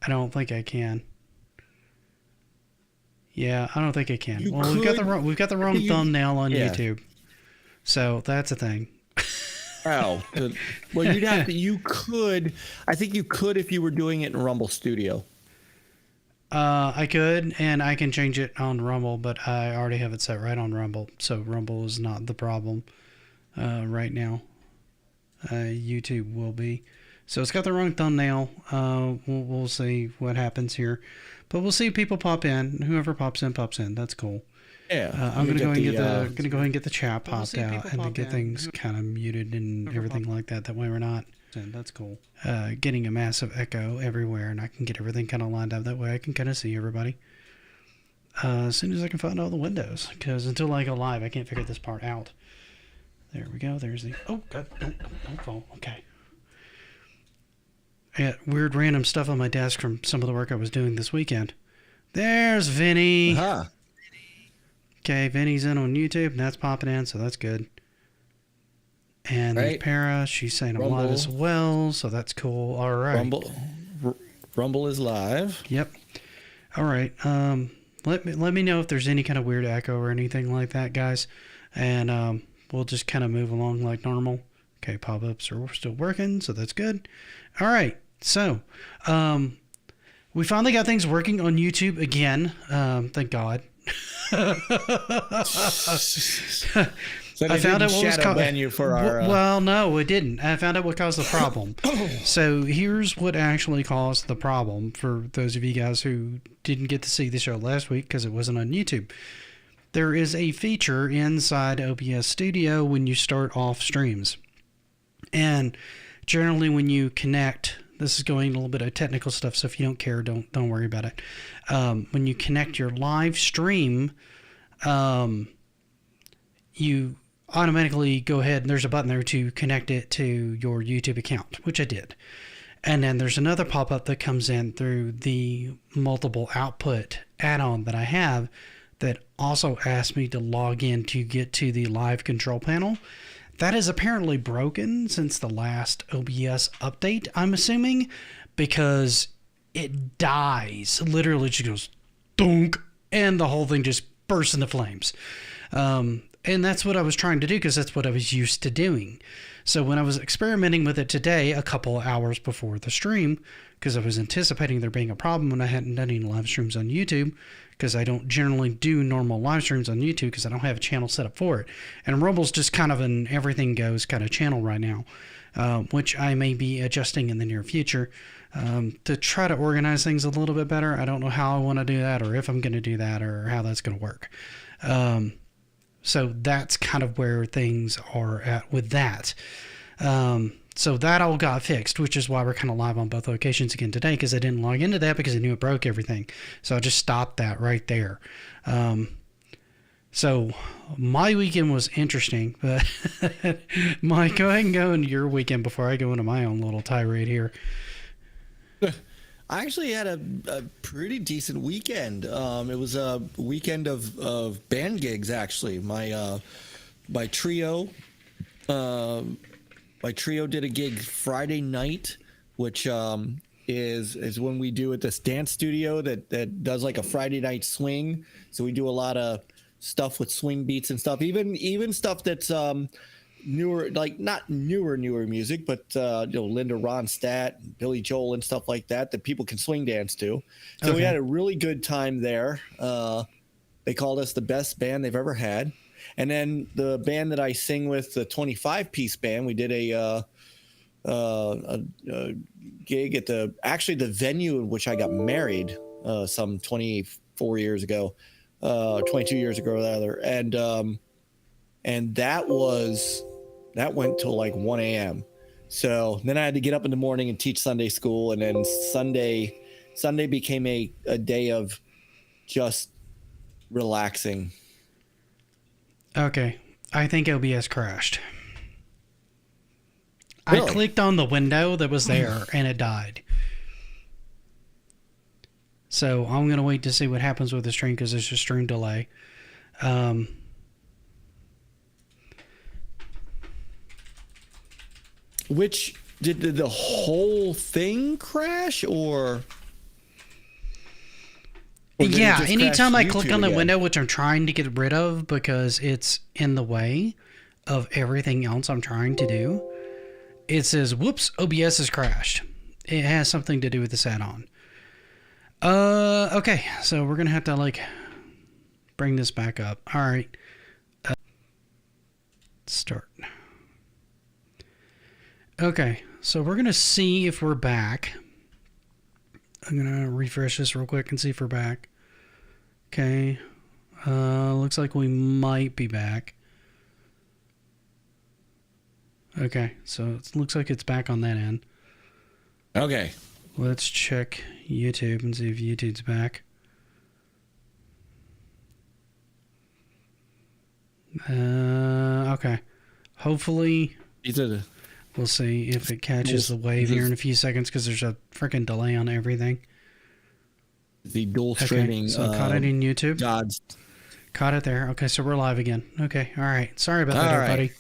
I don't think I can. Yeah, I don't think I can. You Well, could. we've got the wrong You, thumbnail on yeah. YouTube, so that's a thing. Oh, well, you'd have to. You could. I think you could if you were doing it in Rumble Studio. I could, and I can change it on Rumble, but I already have it set right on Rumble, so Rumble is not the problem right now. YouTube will be. So it's got the wrong thumbnail. We'll see what happens here, but we'll see people pop in. Whoever pops in, pops in. That's cool. Yeah, I'm gonna go ahead and get the chat popped out and then get things kind of muted and everything like that. That way we're not. That's cool. Getting a massive echo everywhere, and I can get everything kind of lined up. That way I can kind of see everybody. As soon as I can find all the windows, because until I go live, I can't figure this part out. There we go. There's the. Oh God! Don't fall. Okay. I got weird random stuff on my desk from some of the work I was doing this weekend. There's Vinny. Uh-huh. Okay, Vinny's in on YouTube, and that's popping in, so that's good. And there's Para. She's saying I'm live as well, so that's cool. All right. Rumble is live. Yep. All right. Let me know if there's any kind of weird echo or anything like that, guys, and we'll just kind of move along like normal. Okay, pop-ups are still working, so that's good. All right. So, we finally got things working on YouTube again. Thank God. So I found out what was causing you for our. Well, no, it didn't. I found out what caused the problem. So here's what actually caused the problem for those of you guys who didn't get to see the show last week because it wasn't on YouTube. There is a feature inside OBS Studio when you start off streams, and generally when you connect. This is going a little bit of technical stuff, so if you don't care, don't worry about it. When you connect your live stream, you automatically go ahead and there's a button there to connect it to your YouTube account, which I did. And then there's another pop-up that comes in through the multiple output add-on that I have that also asks me to log in to get to the live control panel. That is apparently broken since the last OBS update, I'm assuming, because it dies. Literally just goes dunk, and the whole thing just bursts into flames. And that's what I was trying to do because that's what I was used to doing. So when I was experimenting with it today, a couple hours before the stream, because I was anticipating there being a problem when I hadn't done any live streams on YouTube, because I don't generally do normal live streams on YouTube because I don't have a channel set up for it. And Rumble's just kind of an everything goes kind of channel right now, which I may be adjusting in the near future to try to organize things a little bit better. I don't know how I want to do that or if I'm going to do that or how that's going to work. So that's kind of where things are at with that. So that all got fixed, which is why we're kind of live on both locations again today, because I didn't log into that because I knew it broke everything. So I just stopped that right there. So my weekend was interesting, but Mike, go ahead and go into your weekend before I go into my own little tirade here. I actually had a pretty decent weekend. It was a weekend of band gigs, actually. My trio did a gig Friday night, which is when we do at this dance studio that does like a Friday night swing. So we do a lot of stuff with swing beats and stuff, even stuff that's newer, like not newer music, but Linda Ronstadt, Billy Joel and stuff like that people can swing dance to. So we had a really good time there. They called us the best band they've ever had. And then the band that I sing with, the 25-piece band, we did a gig at the venue in which I got married some 24 years ago, 22 years ago rather, and that went till like 1 a.m. So then I had to get up in the morning and teach Sunday school, and then Sunday became a day of just relaxing. Okay, I think OBS crashed. Really? I clicked on the window that was there and it died. So I'm going to wait to see what happens with the stream because there's a stream delay. Which did the whole thing crash or? Or did it Yeah, just anytime I crash click YouTube on the again? window, which I'm trying to get rid of because it's in the way of everything else I'm trying to do, it says, whoops, OBS has crashed. It has something to do with this add-on. Okay, so we're gonna have to like bring this back up. All right, start. Okay, so we're gonna see if we're back. I'm gonna refresh this real quick and see if we're back. Okay, looks like we might be back. Okay, so it looks like it's back on that end. Okay. Let's check YouTube and see if YouTube's back. Okay. Hopefully, These are the we'll see if it catches the wave here in a few seconds because there's a freaking delay on everything. dual streaming. Okay, so caught it in YouTube. Gods. Caught it there. Okay, so we're live again. Okay, all right. Sorry about that, All right. everybody.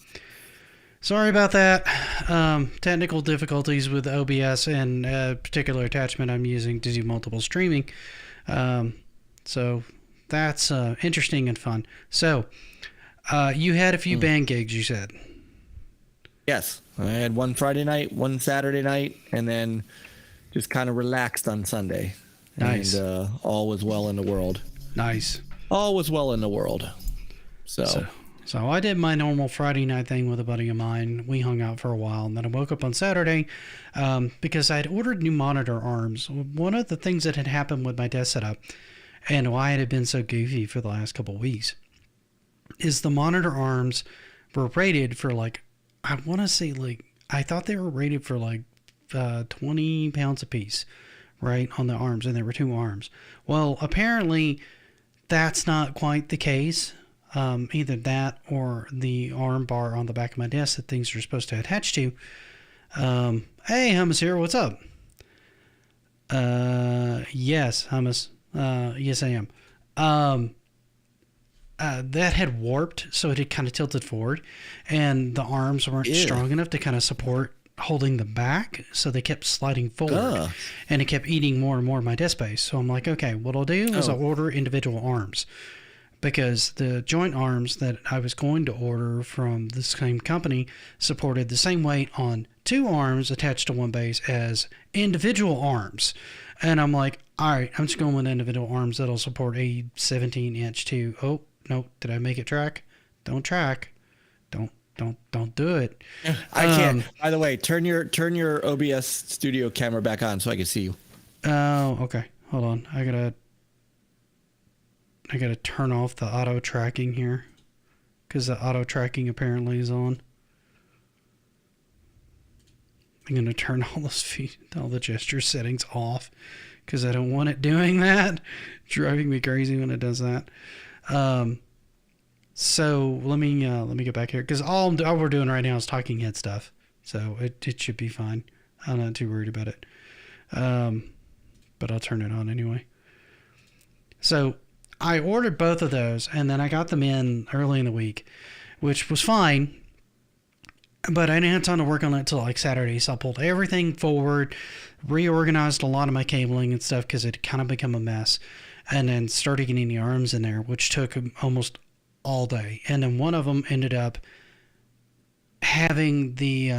Sorry about that. Technical difficulties with OBS and a particular attachment I'm using to do multiple streaming. So that's interesting and fun. So you had a few band gigs, you said. Yes, I had one Friday night, one Saturday night, and then just kind of relaxed on Sunday. Nice. And all was well in the world. Nice. All was well in the world. So I did my normal Friday night thing with a buddy of mine. We hung out for a while, and then I woke up on Saturday because I had ordered new monitor arms. One of the things that had happened with my desk setup and why it had been so goofy for the last couple of weeks is the monitor arms were rated for like, I want to say like, I thought they were rated for like 20 pounds a piece, right, on the arms, and there were 2 arms. Well, apparently that's not quite the case. Either that or the arm bar on the back of my desk that things are supposed to attach to. Hey, Hummus here. What's up? Yes, Hummus. Yes, I am. That had warped, so it had kind of tilted forward, and the arms weren't strong enough to kind of support holding them back, so they kept sliding forward, and it kept eating more and more of my desk space. So I'm like, okay, what I'll do is I'll order individual arms. Because the joint arms that I was going to order from the same company supported the same weight on 2 arms attached to one base as individual arms. And I'm like, all right, I'm just going with individual arms that'll support a 17-inch to, oh, no, did I make it track? Don't track. Don't do it. I can't. By the way, turn your OBS studio camera back on so I can see you. Oh, okay. Hold on. I gotta turn off the auto tracking here because the auto tracking apparently is on. I'm gonna turn all the gesture settings off because I don't want it doing that. It's driving me crazy when it does that. So let me get back here because all we're doing right now is talking head stuff, so it should be fine. I'm not too worried about it. But I'll turn it on anyway. So I ordered both of those, and then I got them in early in the week, which was fine, but I didn't have time to work on it till like Saturday, so I pulled everything forward, reorganized a lot of my cabling and stuff because it had kind of become a mess, and then started getting the arms in there, which took almost all day. And then one of them ended up having the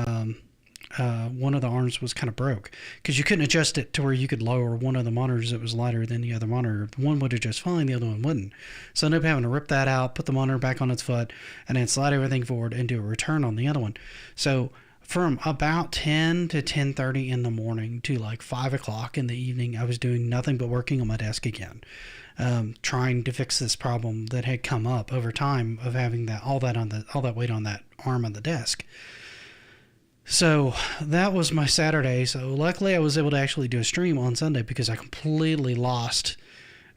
one of the arms was kind of broke because you couldn't adjust it to where you could lower one of the monitors that was lighter than the other monitor. One would adjust fine, the other one wouldn't. So I ended up having to rip that out, put the monitor back on its foot, and then slide everything forward and do a return on the other one. So from about 10 to 10:30 in the morning to like 5 o'clock in the evening, I was doing nothing but working on my desk again, trying to fix this problem that had come up over time of having all that weight on that arm on the desk. So that was my Saturday. So luckily I was able to actually do a stream on Sunday because I completely lost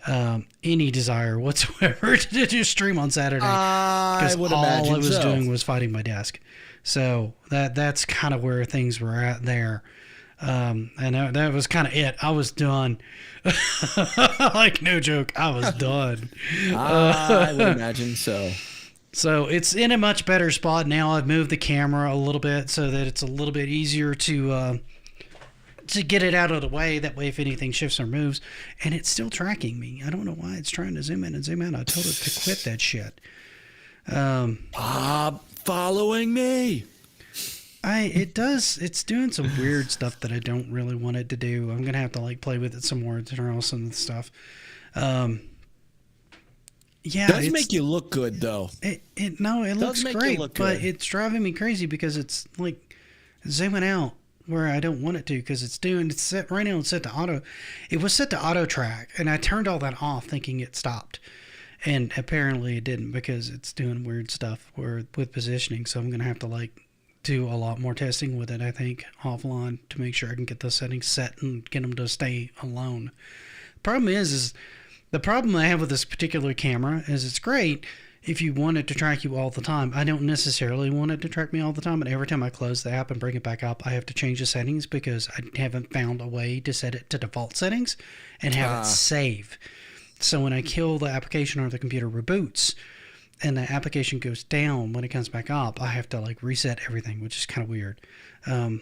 any desire whatsoever to do a stream on Saturday. Because all I was doing was fighting my desk. So that's kind of where things were at there. And that was kind of it. I was done. Like, no joke. I was done. I would imagine so. So it's in a much better spot now. I've moved the camera a little bit so that it's a little bit easier to to get it out of the way. That way, if anything shifts or moves, and it's still tracking me. I don't know why it's trying to zoom in and zoom out. I told it to quit that shit. Stop following me. It's doing some weird stuff that I don't really want it to do. I'm gonna have to play with it some more to turn off some of the stuff. Yeah, it does make you look good though. It looks great, but it's driving me crazy because it's zooming out where I don't want it to, because it's set right now. It's set to auto. It was set to auto track, and I turned all that off thinking it stopped, and apparently it didn't, because it's doing weird stuff with positioning. So I'm gonna have to do a lot more testing with it, I think, offline, to make sure I can get those settings set and get them to stay alone. The problem I have with this particular camera is it's great if you want it to track you all the time. I don't necessarily want it to track me all the time, and every time I close the app and bring it back up, I have to change the settings because I haven't found a way to set it to default settings and have it save. So when I kill the application or the computer reboots and the application goes down, when it comes back up, I have to reset everything, which is kind of weird. And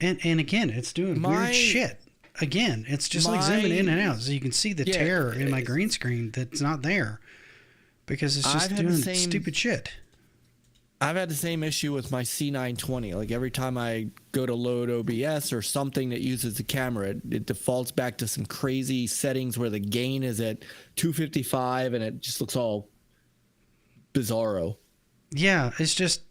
again, it's doing weird shit. Again, it's just zooming in and out, so you can see the tear in my green screen that's not there, because it's just doing stupid shit. I've had the same issue with my C920. Every time I go to load OBS or something that uses the camera, it defaults back to some crazy settings where the gain is at 255, and it just looks all bizarro. Yeah, it's just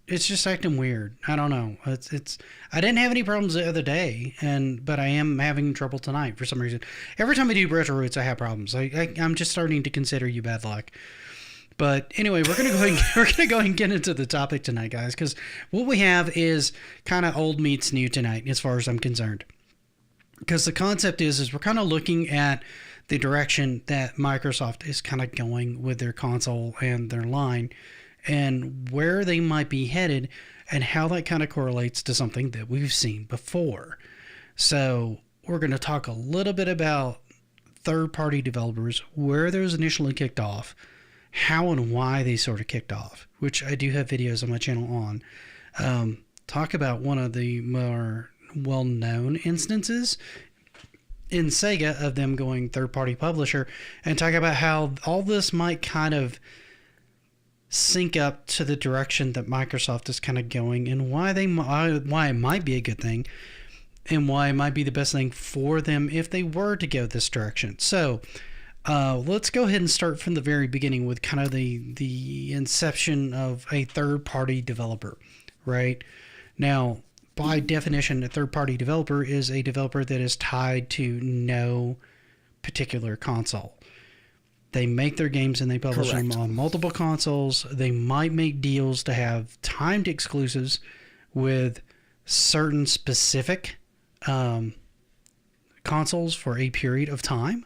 acting weird. I don't know. It's I didn't have any problems the other day, but I am having trouble tonight for some reason. Every time I do RetroRoots, I have problems. I'm just starting to consider you bad luck. But anyway, we're gonna go ahead and get into the topic tonight, guys, because what we have is kind of old meets new tonight, as far as I'm concerned. Because the concept is we're kind of looking at the direction that Microsoft is kind of going with their console and their line, and where they might be headed, and how that kind of correlates to something that we've seen before. So we're going to talk a little bit about third-party developers, where those initially kicked off, how and why they sort of kicked off, which I do have videos on my channel on. Talk about one of the more well-known instances in Sega of them going third-party publisher, and talk about how all this might kind of sync up to the direction that Microsoft is kind of going, and why it might be a good thing, and why it might be the best thing for them if they were to go this direction. So let's go ahead and start from the very beginning with kind of the inception of a third-party developer, right? Now, by definition, a third-party developer is a developer that is tied to no particular console. They make their games and they publish them on multiple consoles. They might make deals to have timed exclusives with certain specific consoles for a period of time.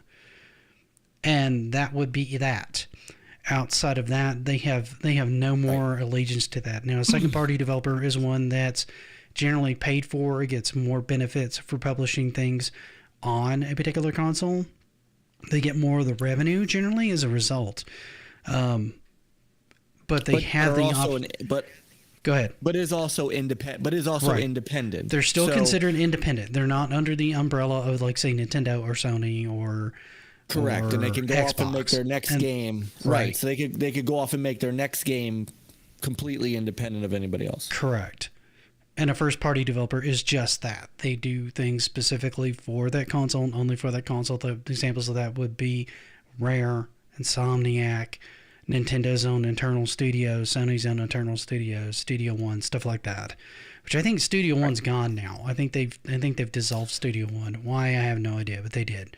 And that would be that. Outside of that, they have no more allegiance to that. Now, a second-party developer is one that's generally paid for. It gets more benefits for publishing things on a particular console. They get more of the revenue generally as a result. But they have the option. Go ahead. But is also independent. Independent. They're still considered independent. They're not under the umbrella of, say, Nintendo or Sony or correct. And they can go Xbox off and make their next game. Right. So they could go off and make their next game completely independent of anybody else. Correct. And a first-party developer is just that. They do things specifically for that console and only for that console. The examples of that would be Rare, Insomniac, Nintendo's own internal studios, Sony's own internal studios, Studio One, stuff like that. Which I think Studio One's gone now. I think they've dissolved Studio One. Why, I have no idea, but they did.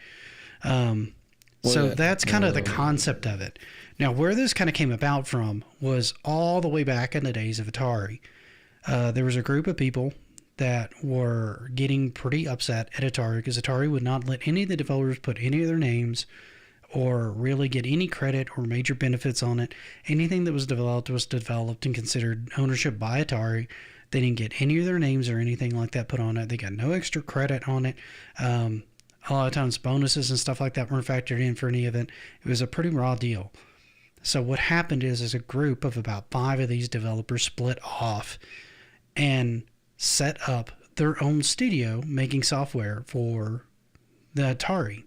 So that's kind of the concept of it. Now, where this kind of came about from was all the way back in the days of Atari. There was a group of people that were getting pretty upset at Atari because Atari would not let any of the developers put any of their names or really get any credit or major benefits on it. Anything that was developed and considered ownership by Atari. They didn't get any of their names or anything like that put on it. They got no extra credit on it. A lot of times bonuses and stuff like that weren't factored in for any of it. It was a pretty raw deal. So what happened is a group of about 5 of these developers split off and set up their own studio making software for the Atari,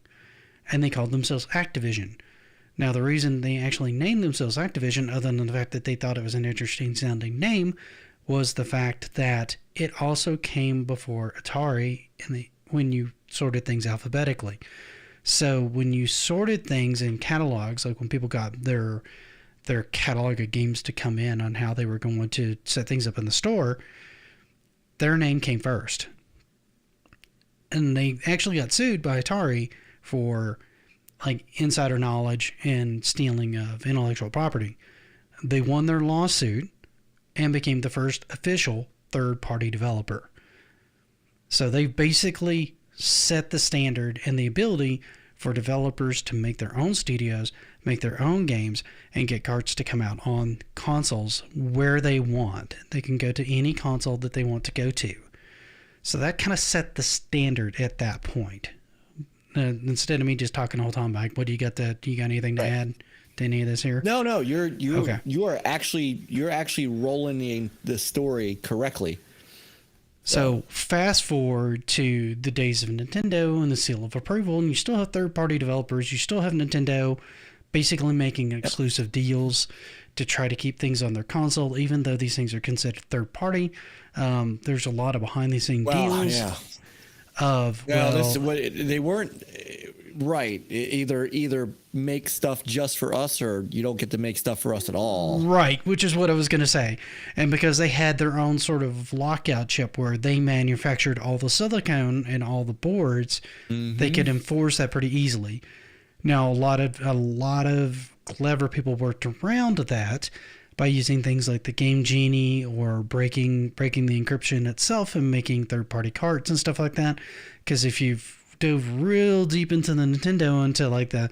and they called themselves Activision. Now, the reason they actually named themselves Activision, other than the fact that they thought it was an interesting sounding name, was the fact that it also came before Atari when you sorted things alphabetically. So when you sorted things in catalogs, like when people got their catalog of games to come in on how they were going to set things up in the store, their name came first. And they actually got sued by Atari for like insider knowledge and stealing of intellectual property. They won their lawsuit and became the first official third-party developer. So they basically set the standard and the ability for developers to make their own studios, make their own games, and get carts to come out on consoles where they want. They can go to any console that they want to go to. So that kind of set the standard at that point. Instead of me just talking the whole time, Mike, what do you got anything to add to any of this here? No, you are actually rolling the story correctly. So fast forward to the days of Nintendo and the seal of approval, and you still have third-party developers. You still have Nintendo basically making exclusive deals to try to keep things on their console, even though these things are considered third-party. There's a lot of behind-the-scenes deals. Yeah. They weren't right. Either make stuff just for us, or you don't get to make stuff for us at all. Right, which is what I was going to say. And because they had their own sort of lockout chip where they manufactured all the silicone and all the boards, they could enforce that pretty easily. Now, a lot of clever people worked around that by using things like the Game Genie or breaking the encryption itself and making third-party carts and stuff like that. Because if you've dove real deep into the Nintendo, into like the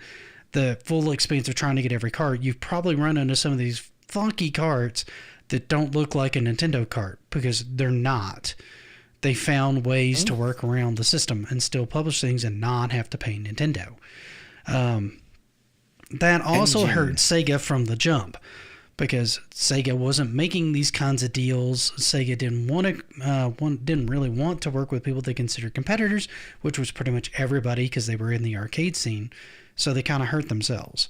full expanse of trying to get every cart, you've probably run into some of these funky carts that don't look like a Nintendo cart, because they're not. They found ways to work around the system and still publish things and not have to pay Nintendo. That also hurt Sega from the jump, because Sega wasn't making these kinds of deals. Sega didn't really want to work with people they considered competitors, which was pretty much everybody, because they were in the arcade scene. So they kind of hurt themselves.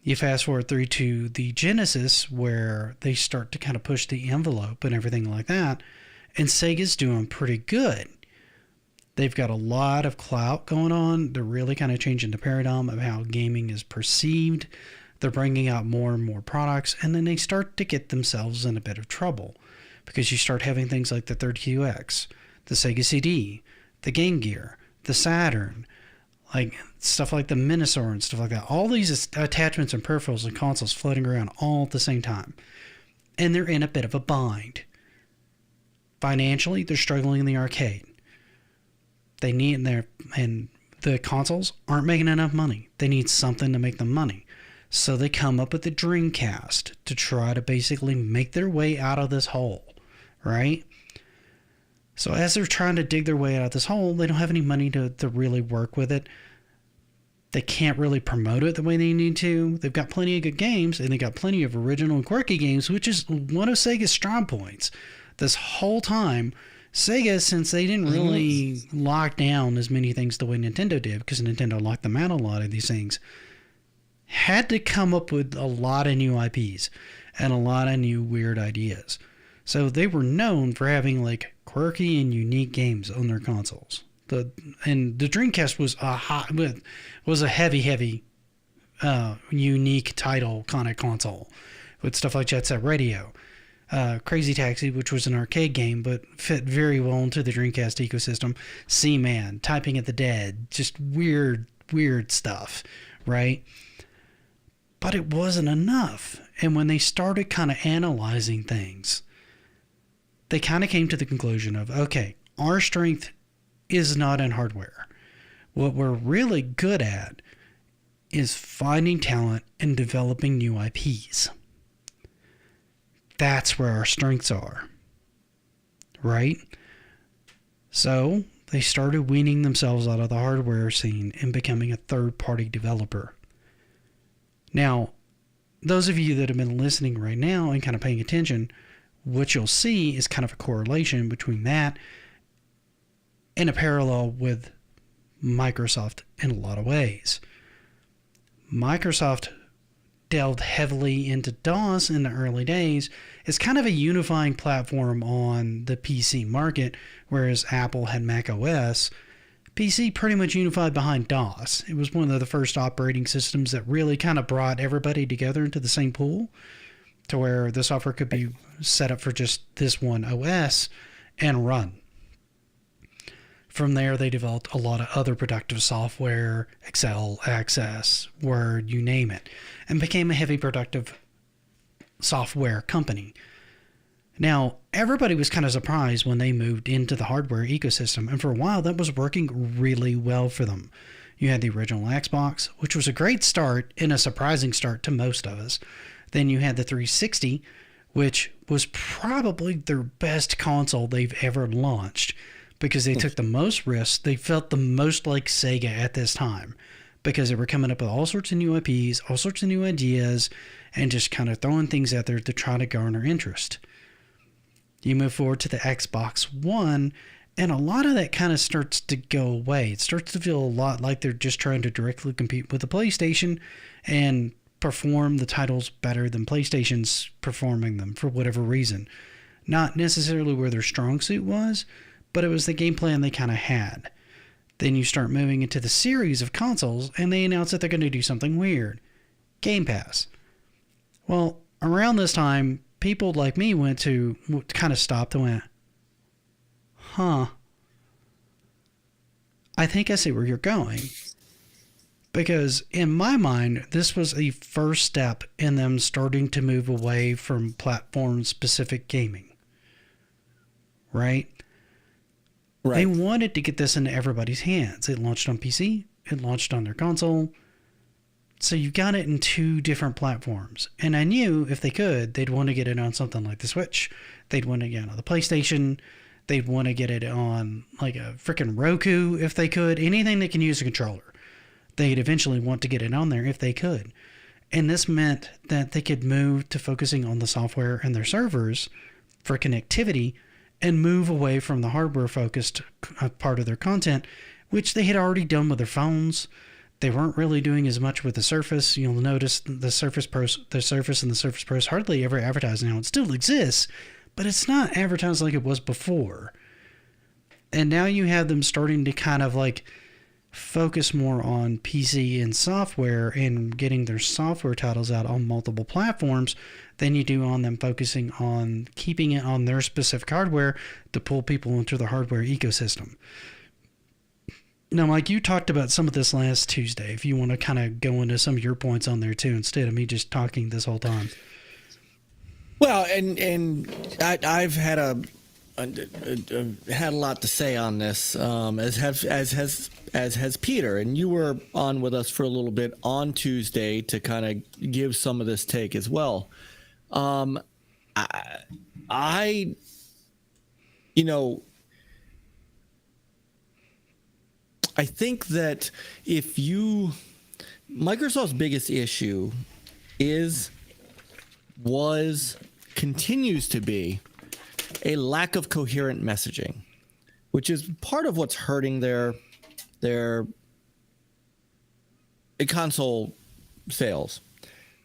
You fast forward through to the Genesis, where they start to kind of push the envelope and everything like that, and Sega's doing pretty good. They've got a lot of clout going on. They're really kind of changing the paradigm of how gaming is perceived. They're bringing out more and more products, and then they start to get themselves in a bit of trouble, because you start having things like the 32X, the Sega CD, the Game Gear, the Saturn, like stuff like the Minosaur and stuff like that. All these attachments and peripherals and consoles floating around all at the same time, and they're in a bit of a bind. Financially, they're struggling in the arcade. They need and the consoles aren't making enough money. They need something to make them money. So they come up with the Dreamcast to try to basically make their way out of this hole, right? So as they're trying to dig their way out of this hole, they don't have any money to really work with it. They can't really promote it the way they need to. They've got plenty of good games, and they got plenty of original and quirky games, which is one of Sega's strong points. This whole time, Sega, since they didn't really lock down as many things the way Nintendo did, because Nintendo locked them out a lot of these things, had to come up with a lot of new IPs and a lot of new weird ideas. So they were known for having like quirky and unique games on their consoles. The Dreamcast was a heavy unique title kind of console with stuff like Jet Set Radio, Crazy Taxi, which was an arcade game but fit very well into the Dreamcast ecosystem, Seaman, Typing at the Dead, just weird stuff, right? But it wasn't enough. And when they started kind of analyzing things, they kind of came to the conclusion of, okay, our strength is not in hardware. What we're really good at is finding talent and developing new IPs. That's where our strengths are, right? So they started weaning themselves out of the hardware scene and becoming a third-party developer. Now, those of you that have been listening right now and kind of paying attention, what you'll see is kind of a correlation between that in a parallel with Microsoft in a lot of ways. Microsoft delved heavily into DOS in the early days as kind of a unifying platform on the PC market, whereas Apple had Mac OS. PC pretty much unified behind DOS. It was one of the first operating systems that really kind of brought everybody together into the same pool, to where the software could be set up for just this one OS and run. From there, they developed a lot of other productive software, Excel, Access, Word, you name it, and became a heavy productive software company. Now, everybody was kind of surprised when they moved into the hardware ecosystem, and for a while that was working really well for them. You had the original Xbox, which was a great start and a surprising start to most of us. Then you had the 360, which was probably their best console they've ever launched, because they took the most risks. They felt the most like Sega at this time, because they were coming up with all sorts of new IPs, all sorts of new ideas, and just kind of throwing things out there to try to garner interest. You move forward to the Xbox One, and a lot of that kind of starts to go away. It starts to feel a lot like they're just trying to directly compete with the PlayStation and perform the titles better than PlayStation's performing them for whatever reason. Not necessarily where their strong suit was, but it was the game plan they kind of had. Then you start moving into the series of consoles, and they announce that they're going to do something weird. Game Pass. Well, around this time, people like me kind of stopped and went, huh, I think I see where you're going. Because in my mind, this was a first step in them starting to move away from platform-specific gaming. Right? They wanted to get this into everybody's hands. It launched on PC. It launched on their console. So you got it in two different platforms. And I knew if they could, they'd want to get it on something like the Switch. They'd want to get it on the PlayStation. They'd want to get it on like a freaking Roku if they could. Anything that can use a controller. They'd eventually want to get it on there if they could. And this meant that they could move to focusing on the software and their servers for connectivity and move away from the hardware-focused part of their content, which they had already done with their phones. They weren't really doing as much with the Surface. You'll notice the Surface and the Surface Pro is hardly ever advertised now. It still exists, but it's not advertised like it was before. And now you have them starting to kind of like focus more on PC and software and getting their software titles out on multiple platforms than you do on them focusing on keeping it on their specific hardware to pull people into the hardware ecosystem. Now, Mike, you talked about some of this last Tuesday. If you want to kind of go into some of your points on there too, instead of me just talking this whole time. Well, and I've had had a lot to say on this, as has Peter, and you were on with us for a little bit on Tuesday to kind of give some of this take as well. I think that Microsoft's biggest issue continues to be a lack of coherent messaging, which is part of what's hurting their console sales.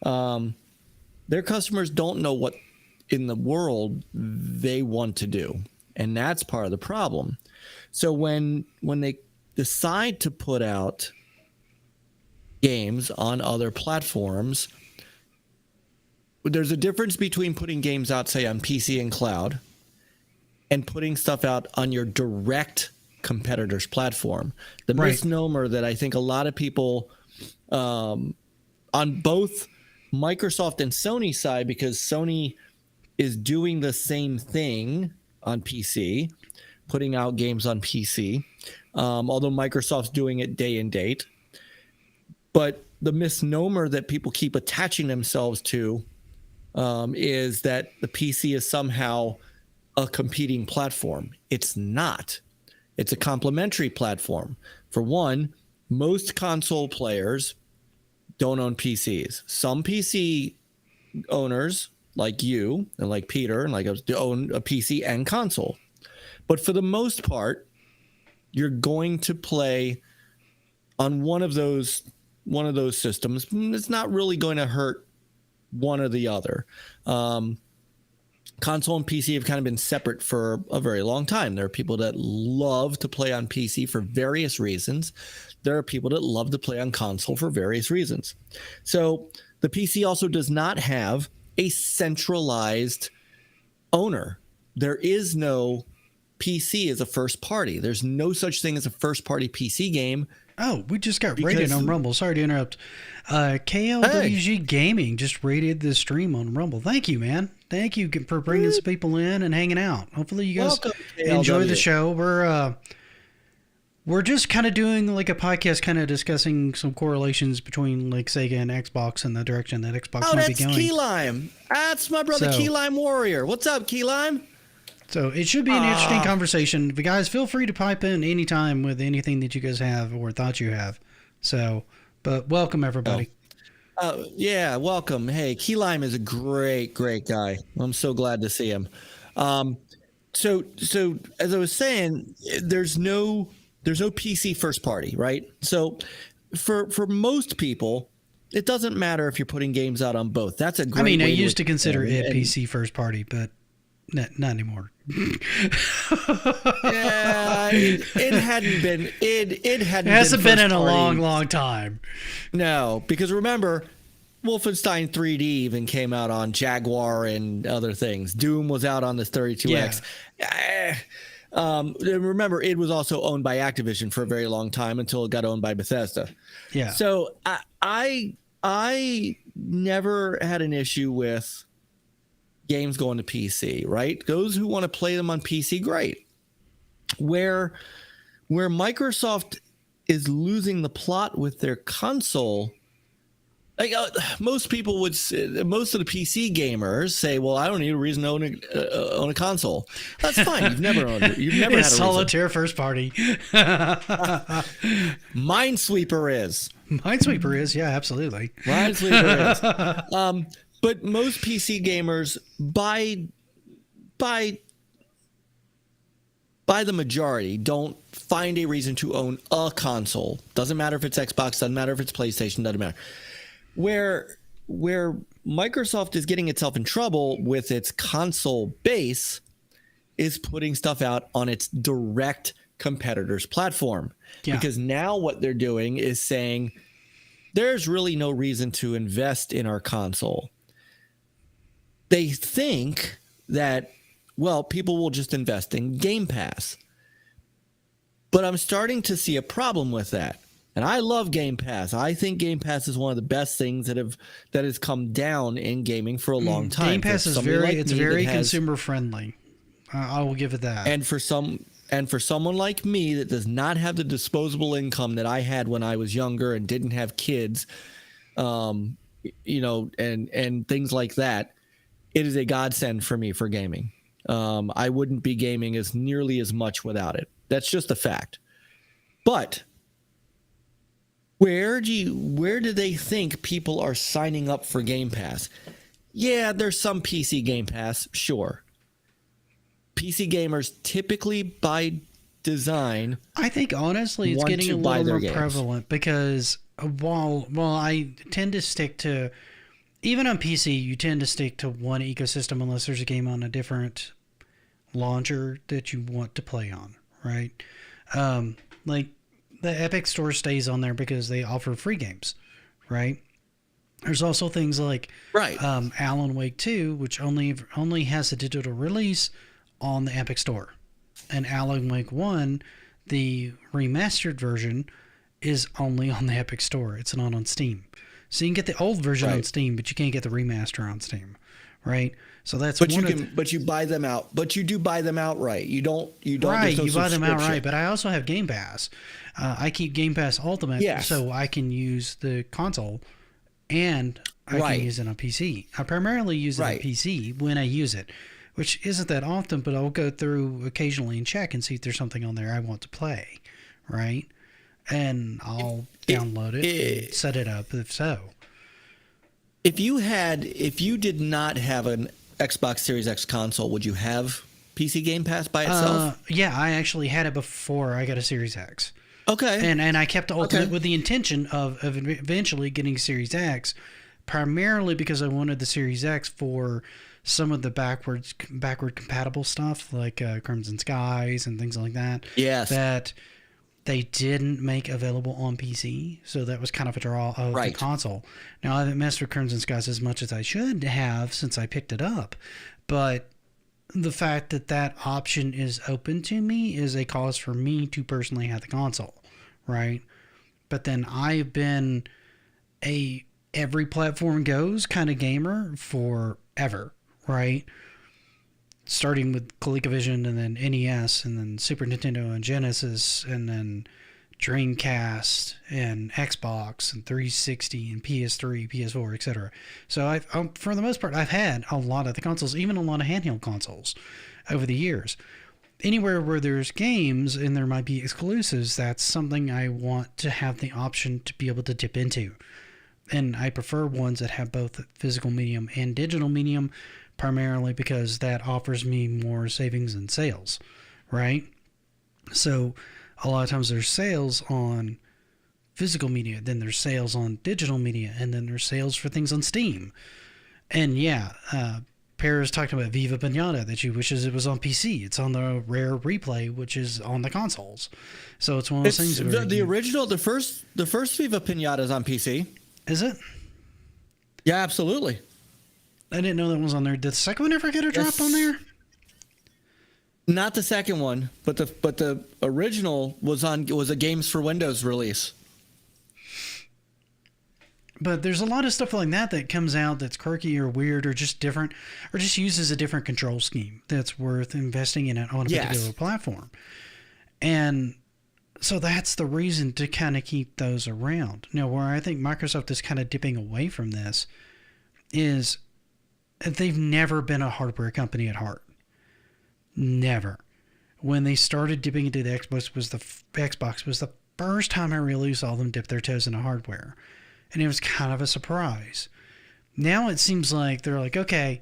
Their customers don't know what in the world they want to do, and that's part of the problem. So when they decide to put out games on other platforms, there's a difference between putting games out, say, on PC and cloud, and putting stuff out on your direct competitor's platform. The misnomer that I think a lot of people on both Microsoft and Sony side, because Sony is doing the same thing on PC, putting out games on PC, although Microsoft's doing it day and date. But the misnomer that people keep attaching themselves to is that the PC is somehow a competing platform. It's not. It's a complementary platform. For one, most console players don't own PCs. Some PC owners, like you and like Peter and like us, own a PC and console. But for the most part, you're going to play on one of those systems. It's not really going to hurt one or the other. Console and PC have kind of been separate for a very long time. There are people that love to play on PC for various reasons. There are people that love to play on console for various reasons. So the PC also does not have a centralized owner. There is no PC as a first party. There's no such thing as a first party PC game. Oh, we just got rated on Rumble. Sorry to interrupt. KLWG Gaming just rated the stream on Rumble. Thank you, man. Thank you for bringing some people in and hanging out. Hopefully you guys enjoy the show. We're just kind of doing like a podcast, kind of discussing some correlations between like Sega and Xbox and the direction that Xbox might be going. Oh, that's Key Lime. That's my brother, Key Lime Warrior. What's up, Key Lime? So it should be an interesting conversation. But guys, feel free to pipe in anytime with anything that you guys have or thought you have. So, but welcome everybody. Yeah, welcome. Hey, Key Lime is a great guy. I'm so glad to see him. So as I was saying, there's no PC first party, right? So for most people, it doesn't matter if you're putting games out on both. That's a great. I mean, I used to consider it PC first party, but not anymore. Yeah, it hadn't been. It hasn't been in a long time. No, because remember, Wolfenstein 3D even came out on Jaguar and other things. Doom was out on this 32X. Yeah. Remember, it was also owned by Activision for a very long time until it got owned by Bethesda. Yeah. So I never had an issue with games going to PC, right? Those who want to play them on PC, great. Where Microsoft is losing the plot with their console, like most people would say, most of the PC gamers say, well, I don't need a reason to own a console. That's fine. You've never owned it. You've never had a solitaire reason. First party. Minesweeper is. Minesweeper is, yeah, absolutely. Minesweeper is. But most PC gamers, by the majority, don't find a reason to own a console. Doesn't matter if it's Xbox, doesn't matter if it's PlayStation, doesn't matter. Where Microsoft is getting itself in trouble with its console base is putting stuff out on its direct competitor's platform. Yeah. Because now what they're doing is saying there's really no reason to invest in our console. They think that, well, people will just invest in Game Pass. But I'm starting to see a problem with that. And I love Game Pass. I think Game Pass is one of the best things that has come down in gaming for a long time. Game Pass is very consumer friendly. I will give it that. And for someone like me that does not have the disposable income that I had when I was younger and didn't have kids, and things like that, it is a godsend for me for gaming. I wouldn't be gaming as nearly as much without it. That's just a fact. But where do they think people are signing up for Game Pass? Yeah, there's some PC Game Pass, sure. PC gamers typically by design, I think honestly it's getting a little more prevalent because while I tend to stick to, even on PC, you tend to stick to one ecosystem unless there's a game on a different launcher that you want to play on, right? Like the Epic Store stays on there because they offer free games, right? There's also things like Alan Wake 2, which only has a digital release on the Epic Store. And Alan Wake 1, the remastered version, is only on the Epic Store. It's not on Steam. So you can get the old version on Steam, but you can't get the remaster on Steam, right? So that's but you buy them out. But you do buy them outright. You don't. Right, you buy them outright. But I also have Game Pass. I keep Game Pass Ultimate, so I can use the console, and I can use it on PC. I primarily use it on PC when I use it, which isn't that often. But I'll go through occasionally and check and see if there's something on there I want to play, right? And I'll download it and set it up if so. If you did not have an Xbox Series X console, would you have PC Game Pass by itself? Yeah, I actually had it before I got a Series X. Okay. And I kept the Ultimate with the intention of eventually getting Series X, primarily because I wanted the Series X for some of the backward compatible stuff like Crimson Skies and things like that. Yes. That they didn't make available on PC, so that was kind of a draw of the console. Now, I haven't messed with Crimson Skies as much as I should have since I picked it up, but the fact that that option is open to me is a cause for me to personally have the console, right? But then I've been a every platform goes kind of gamer forever, right? Starting with ColecoVision and then NES and then Super Nintendo and Genesis and then Dreamcast and Xbox and 360 and PS3, PS4, etc. So for the most part, I've had a lot of the consoles, even a lot of handheld consoles over the years. Anywhere where there's games and there might be exclusives, that's something I want to have the option to be able to dip into. And I prefer ones that have both physical medium and digital medium, primarily because that offers me more savings and sales, right? So a lot of times there's sales on physical media, then there's sales on digital media, and then there's sales for things on Steam. And yeah, Paris talked about Viva Pinata that she wishes it was on PC. It's on the Rare Replay, which is on the consoles. So it's one of those things. The original, the first Viva Pinata is on PC. Is it? Yeah, absolutely. I didn't know that was on there. Did the second one ever get a drop on there? Not the second one, but the original was a Games for Windows release. But there's a lot of stuff like that comes out that's quirky or weird or just different or just uses a different control scheme that's worth investing in it on a particular platform. And so that's the reason to kind of keep those around. Now, where I think Microsoft is kind of dipping away from this is they've never been a hardware company at heart. Never. When they started dipping into the Xbox was the first time I really saw them dip their toes into hardware. And it was kind of a surprise. Now it seems like they're like, okay,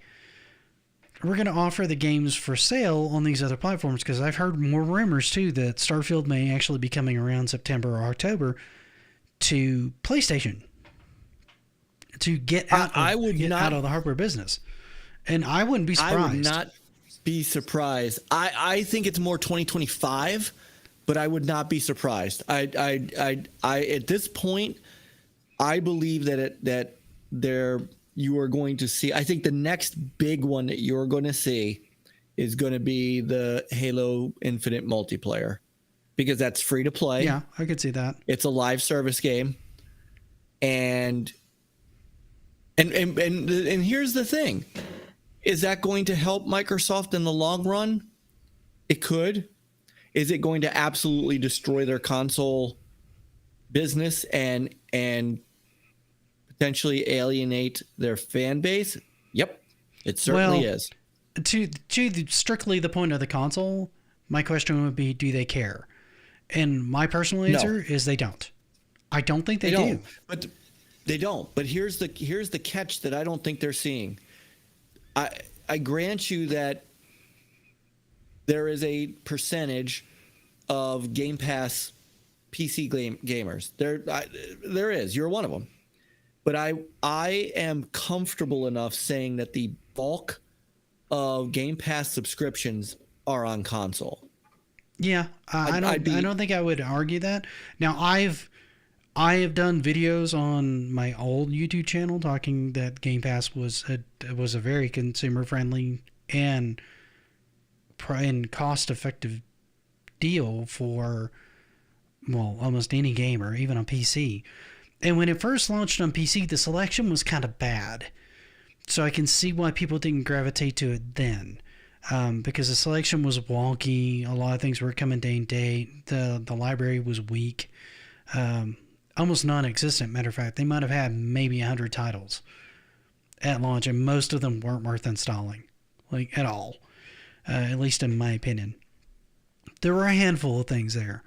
we're going to offer the games for sale on these other platforms, because I've heard more rumors too that Starfield may actually be coming around September or October to PlayStation to get out of the hardware business. And I wouldn't be surprised. I would not be surprised. I think it's more 2025, but I would not be surprised. I at this point, I believe that you are going to see. I think the next big one that you're going to see is going to be the Halo Infinite multiplayer, because that's free to play. Yeah, I could see that. It's a live service game, and here's the thing. Is that going to help Microsoft in the long run? It could. Is it going to absolutely destroy their console business and potentially alienate their fan base? Yep, it certainly is. To strictly the point of the console, my question would be, do they care? And my personal answer is they don't. I don't think they do. But they don't. But here's the catch that I don't think they're seeing. I grant you that there is a percentage of Game Pass PC gamers. There is. You're one of them. But I am comfortable enough saying that the bulk of Game Pass subscriptions are on console. Yeah, I don't think I would argue that. Now, I have done videos on my old YouTube channel talking that Game Pass was a very consumer friendly and cost effective deal for almost any gamer, even on PC. And when it first launched on PC, the selection was kind of bad. So I can see why people didn't gravitate to it then. Because the selection was wonky. A lot of things were coming day and date. The library was weak. Almost non-existent, matter of fact. They might have had maybe 100 titles at launch, and most of them weren't worth installing, like at all, at least in my opinion. There were a handful of things there.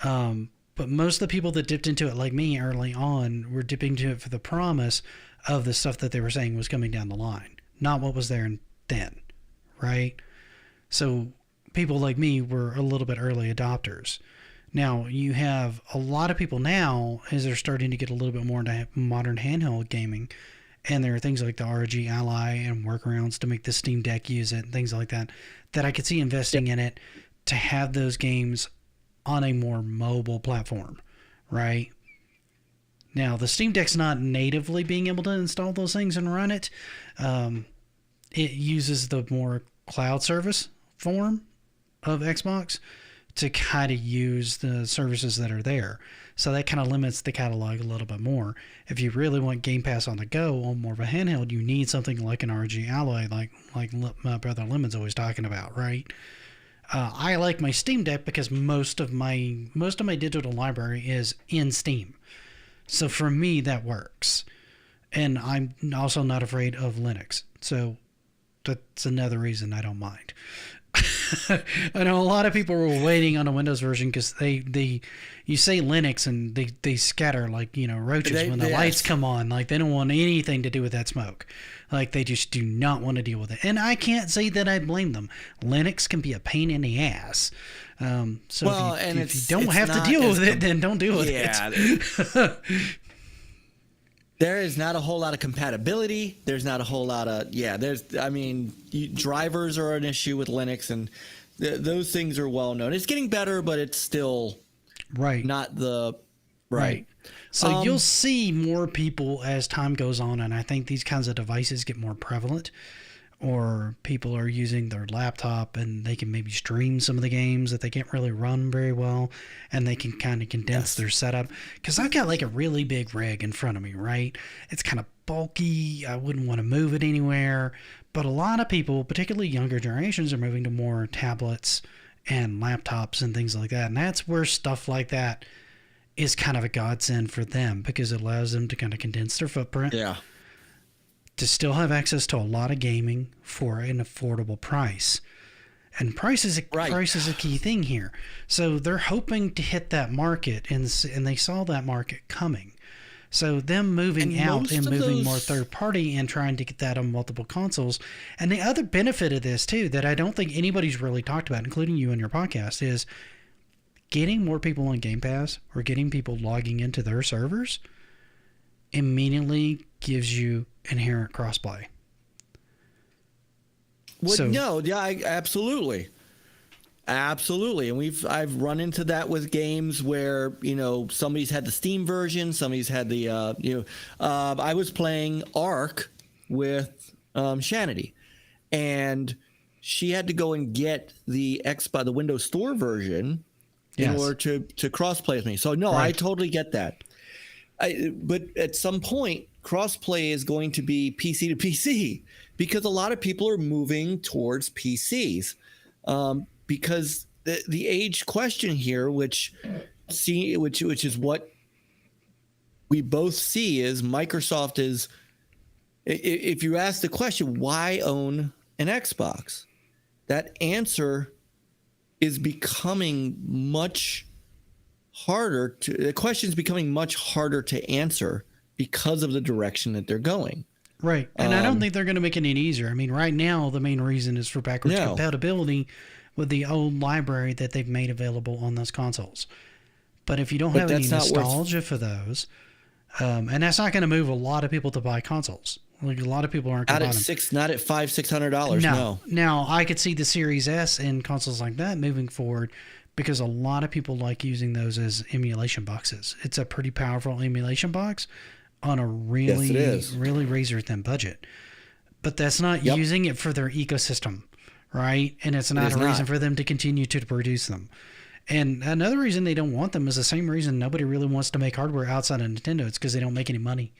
But most of the people that dipped into it, like me early on, were dipping into it for the promise of the stuff that they were saying was coming down the line, not what was there then, right? So people like me were a little bit early adopters. Now you have a lot of people now as they're starting to get a little bit more into modern handheld gaming, and there are things like the ROG Ally and workarounds to make the Steam Deck use it and things like that, that I could see investing in it to have those games on a more mobile platform, right? Now, the Steam Deck's not natively being able to install those things and run it. It uses the more cloud service form of Xbox to kind of use the services that are there. So that kind of limits the catalog a little bit more. If you really want Game Pass on the go on more of a handheld, you need something like an ROG Ally, like my brother Lemon's always talking about, right? I like my Steam Deck because most of my digital library is in Steam. So for me, that works. And I'm also not afraid of Linux. So that's another reason I don't mind. I know a lot of people were waiting on a Windows version because you say Linux and they scatter like, roaches when the lights come on. Like they don't want anything to do with that smoke. Like they just do not want to deal with it. And I can't say that I blame them. Linux can be a pain in the ass. So if you don't have to deal with it, then don't deal with it. There is not a whole lot of compatibility. There's not a whole lot of, drivers are an issue with Linux, and those things are well known. It's getting better, but it's still not the right. So you'll see more people as time goes on, and I think these kinds of devices get more prevalent, or people are using their laptop and they can maybe stream some of the games that they can't really run very well, and they can kind of condense their setup. Because I've got like a really big rig in front of me, right? It's kind of bulky. I wouldn't want to move it anywhere. But a lot of people, particularly younger generations, are moving to more tablets and laptops and things like that. And that's where stuff like that is kind of a godsend for them, because it allows them to kind of condense their footprint. Yeah. To still have access to a lot of gaming for an affordable price. And price is a key thing here. So they're hoping to hit that market, and they saw that market coming. So them moving out and moving more third party and trying to get that on multiple consoles. And the other benefit of this too, that I don't think anybody's really talked about, including you in your podcast, is getting more people on Game Pass or getting people logging into their servers immediately gives you inherent crossplay. Absolutely. And I've run into that with games where, somebody's had the Steam version, somebody's had the, I was playing Ark with Shanity, and she had to go and get the Xbox, the Windows Store version in order to crossplay with me. So I totally get that. But at some point, crossplay is going to be PC to PC, because a lot of people are moving towards PCs. Because the age question here, which is what we both see, is Microsoft is. If you ask the question, why own an Xbox, that answer is becoming much harder. The question is becoming much harder to answer because of the direction that they're going. Right. And I don't think they're going to make it any easier. I mean, right now, the main reason is for backwards compatibility with the old library that they've made available on those consoles. But if you don't have any nostalgia for those, and that's not going to move a lot of people to buy consoles. Like a lot of people aren't going to buy them. Not at $500-$600. No. Now, I could see the Series S and consoles like that moving forward, because a lot of people like using those as emulation boxes. It's a pretty powerful emulation box on a really razor thin budget. But that's not using it for their ecosystem, right? And it's not a reason for them to continue to produce them. And another reason they don't want them is the same reason nobody really wants to make hardware outside of Nintendo. It's because they don't make any money.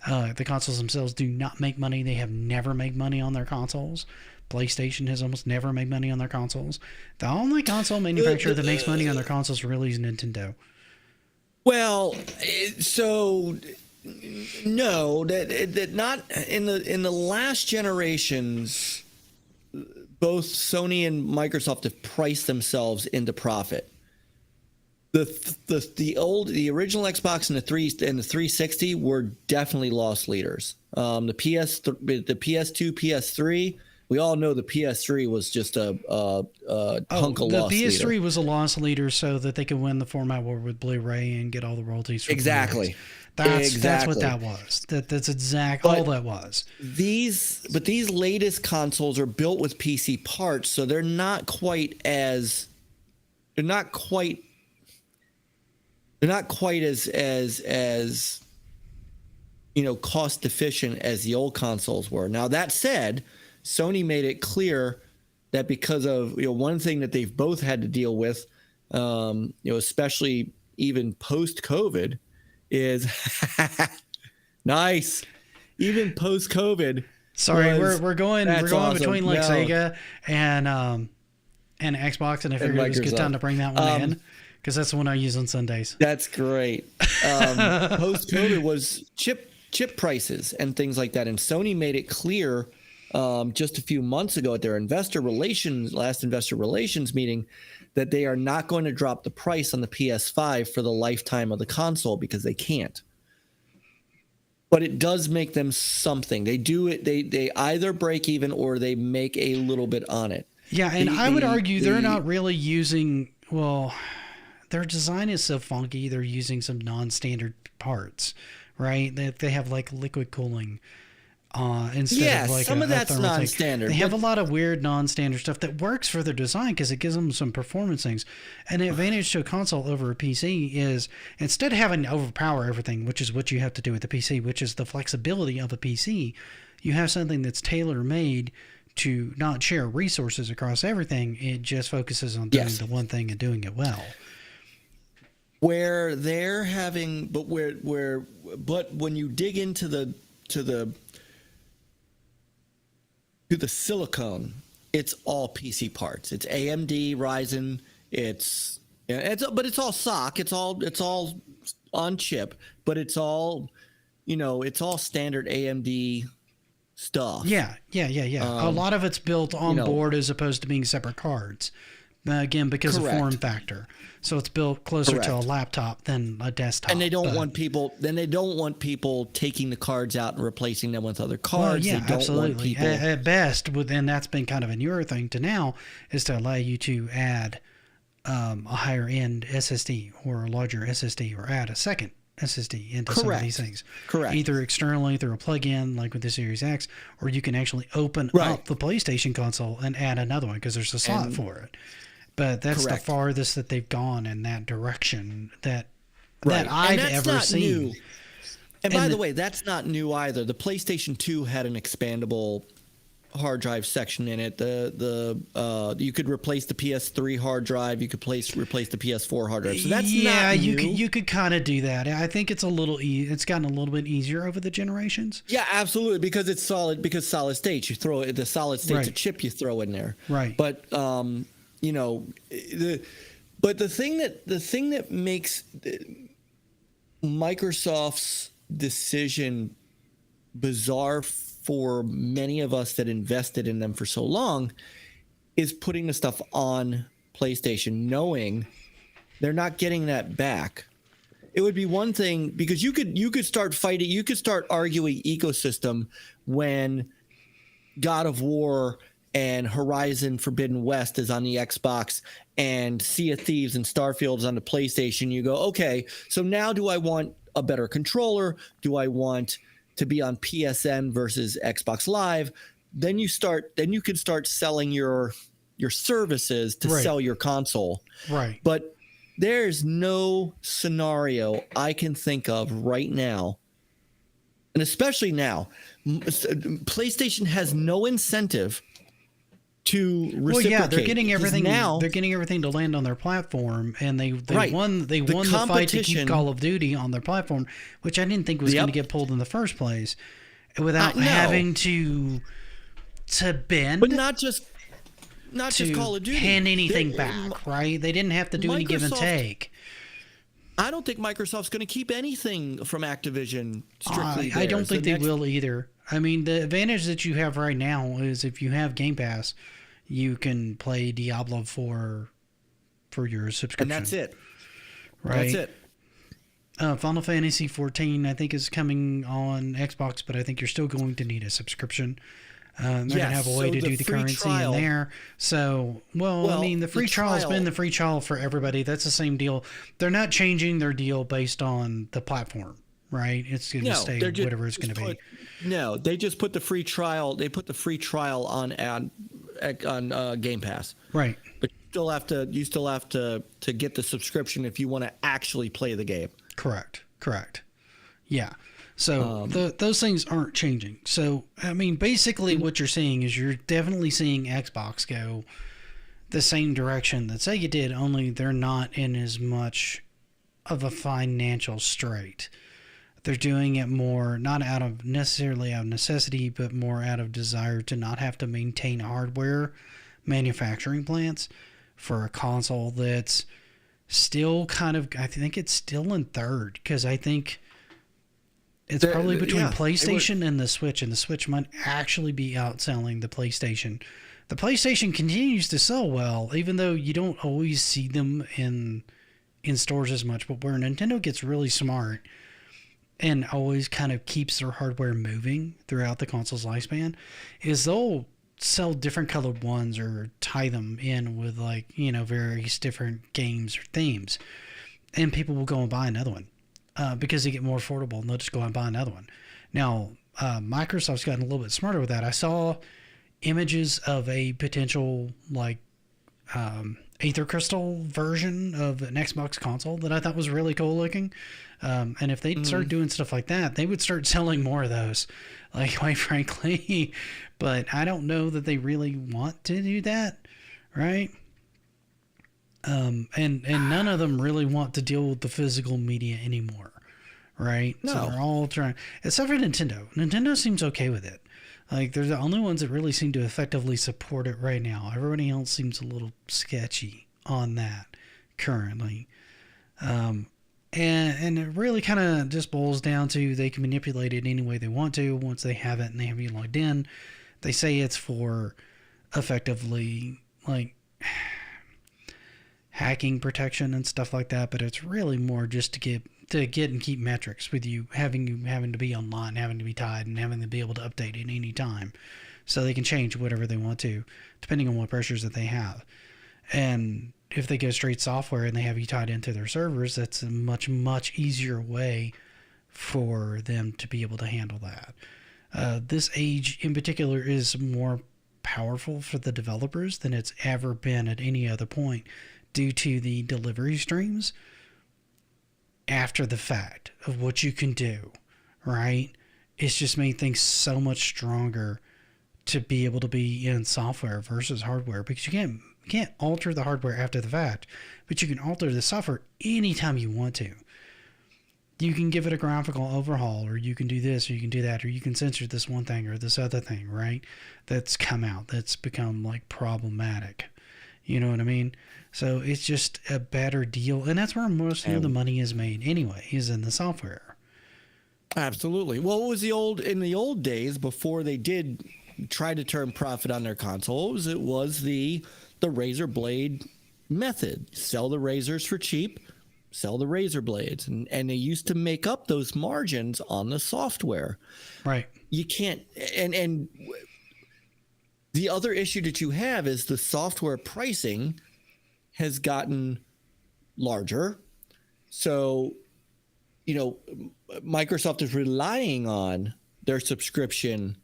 The consoles themselves do not make money. They have never made money on their consoles. PlayStation has almost never made money on their consoles. The only console manufacturer that makes money on their consoles really is Nintendo. Well, so no, that not in the last generations, both Sony and Microsoft have priced themselves into profit. The original Xbox and the 360 were definitely loss leaders. The PS2, PS3 we all know the PS3 was just a hunk of the loss PS3 leader. was a loss leader so that they could win the format war with Blu-ray and get all the royalties from Exactly. Blu-rays. That's what that was. That's all that was. These latest consoles are built with PC parts, so they're not quite as cost efficient as the old consoles were. Now that said, Sony made it clear that because of one thing that they've both had to deal with, especially even post-COVID, is nice. Even post-COVID. Sorry, we're going awesome. between Sega and Xbox, and I figured it was a good time to bring that one in because that's the one I use on Sundays. That's great. Post-COVID was chip prices and things like that, and Sony made it clear just a few months ago at their last investor relations meeting that they are not going to drop the price on the PS5 for the lifetime of the console because they can't. But it does make them something. They do it. They either break even or they make a little bit on it. Yeah, and I would argue they're not really using. Well, their design is so funky. They're using some non-standard parts, right? They have like liquid cooling. Instead of like some of that's non-standard. They have a lot of weird non-standard stuff that works for their design because it gives them some performance things. And the advantage to a console over a PC is instead of having to overpower everything, which is what you have to do with the PC, which is the flexibility of a PC, you have something that's tailor-made to not share resources across everything. It just focuses on doing the one thing and doing it well. Where they're having, but when you dig into the silicone, it's all PC parts. It's AMD, Ryzen. But it's all SoC. It's all on chip. But it's all, it's all standard AMD stuff. Yeah. A lot of it's built on board as opposed to being separate cards. Again, because of form factor. So it's built closer to a laptop than a desktop. And they don't want people taking the cards out and replacing them with other cards. Well, yeah, they don't absolutely. want people At best, and that's been kind of a newer thing to now, is to allow you to add a higher end SSD or a larger SSD or add a second SSD into some of these things. Correct. Either externally through a plug-in like with the Series X, or you can actually open up the PlayStation console and add another one because there's a slot for it. But that's the farthest that they've gone in that direction that I've ever seen. New. And by the way, that's not new either. The PlayStation 2 had an expandable hard drive section in it. You could replace the PS3 hard drive. You could replace the PS4 hard drive. So that's not new. you could kind of do that. I think it's it's gotten a little bit easier over the generations. Yeah, absolutely, because it's solid. Because solid state, you throw the solid state's a chip you throw in there. Right. But the thing that makes Microsoft's decision bizarre for many of us that invested in them for so long is putting the stuff on PlayStation, knowing they're not getting that back. It would be one thing because you could start fighting, you could start arguing ecosystem when God of War and Horizon Forbidden West is on the Xbox and Sea of Thieves and Starfield is on the PlayStation. You go, okay, so now do I want a better controller? Do I want to be on PSN versus Xbox Live? Then you can start selling your services to sell your console. Right. But there's no scenario I can think of right now, and especially now, PlayStation has no incentive to reciprocate. Well, yeah, they're getting everything. They're getting everything to land on their platform, and they won. They won the fight to keep Call of Duty on their platform, which I didn't think was going to get pulled in the first place, without having to bend. But not just Call of Duty. Hand anything back, right? They didn't have to do any give and take. I don't think Microsoft's going to keep anything from Activision strictly. I don't think they will either. I mean, the advantage that you have right now is if you have Game Pass, you can play Diablo for your subscription. And that's it. Right? That's it. Final Fantasy 14, I think, is coming on Xbox, but I think you're still going to need a subscription. They're going to have a way to do the currency in there. So, I mean, the free trial has been the free trial for everybody. That's the same deal. They're not changing their deal based on the platform, right? It's going to stay whatever it's going to be. No, they just put the free trial. They put the free trial on Game Pass. Right. But you still have to get the subscription if you want to actually play the game. Correct. Yeah. So those things aren't changing. So, I mean, basically what you're seeing is you're definitely seeing Xbox go the same direction that Sega did, only they're not in as much of a financial strait. They're doing it more, not necessarily out of necessity, but more out of desire to not have to maintain hardware manufacturing plants for a console that's still I think it's still in third, because I think it's probably between PlayStation and the Switch might actually be outselling the PlayStation. The PlayStation continues to sell well, even though you don't always see them in stores as much. But where Nintendo gets really smart and always kind of keeps their hardware moving throughout the console's lifespan is they'll sell different colored ones or tie them in with various different games or themes. And people will go and buy another one. Because they get more affordable, and they'll just go and buy another one. Now, Microsoft's gotten a little bit smarter with that. I saw images of a potential Aether Crystal version of an Xbox console that I thought was really cool looking. And if they'd start doing stuff like that, they would start selling more of those, quite frankly. But I don't know that they really want to do that, right? And none of them really want to deal with the physical media anymore, right? No. So they're all trying, except for Nintendo. Nintendo seems okay with it. They're the only ones that really seem to effectively support it right now. Everybody else seems a little sketchy on that currently. And it really kind of just boils down to they can manipulate it any way they want to once they have it and they have you logged in. They say it's for effectively hacking protection and stuff like that, but it's really more just to get and keep metrics with you having to be online, having to be tied, and having to be able to update at any time, so they can change whatever they want to depending on what pressures that they have. And if they go straight software and they have you tied into their servers, that's a much easier way for them to be able to handle that. This age in particular is more powerful for the developers than it's ever been at any other point, due to the delivery streams after the fact of what you can do, right? It's just made things so much stronger to be able to be in software versus hardware, because you can't alter the hardware after the fact, but you can alter the software anytime you want to. You can give it a graphical overhaul, or you can do this, or you can do that, or you can censor this one thing or this other thing, right? That's come out, that's become problematic. You know what I mean? So it's just a better deal. And that's where most of the money is made anyway, is in the software. Absolutely. Well, it was in the old days, before they did try to turn profit on their consoles, it was the razor blade method. Sell the razors for cheap, sell the razor blades. And they used to make up those margins on the software. Right. You can't, and the other issue that you have is the software pricing has gotten larger. So, Microsoft is relying on their subscription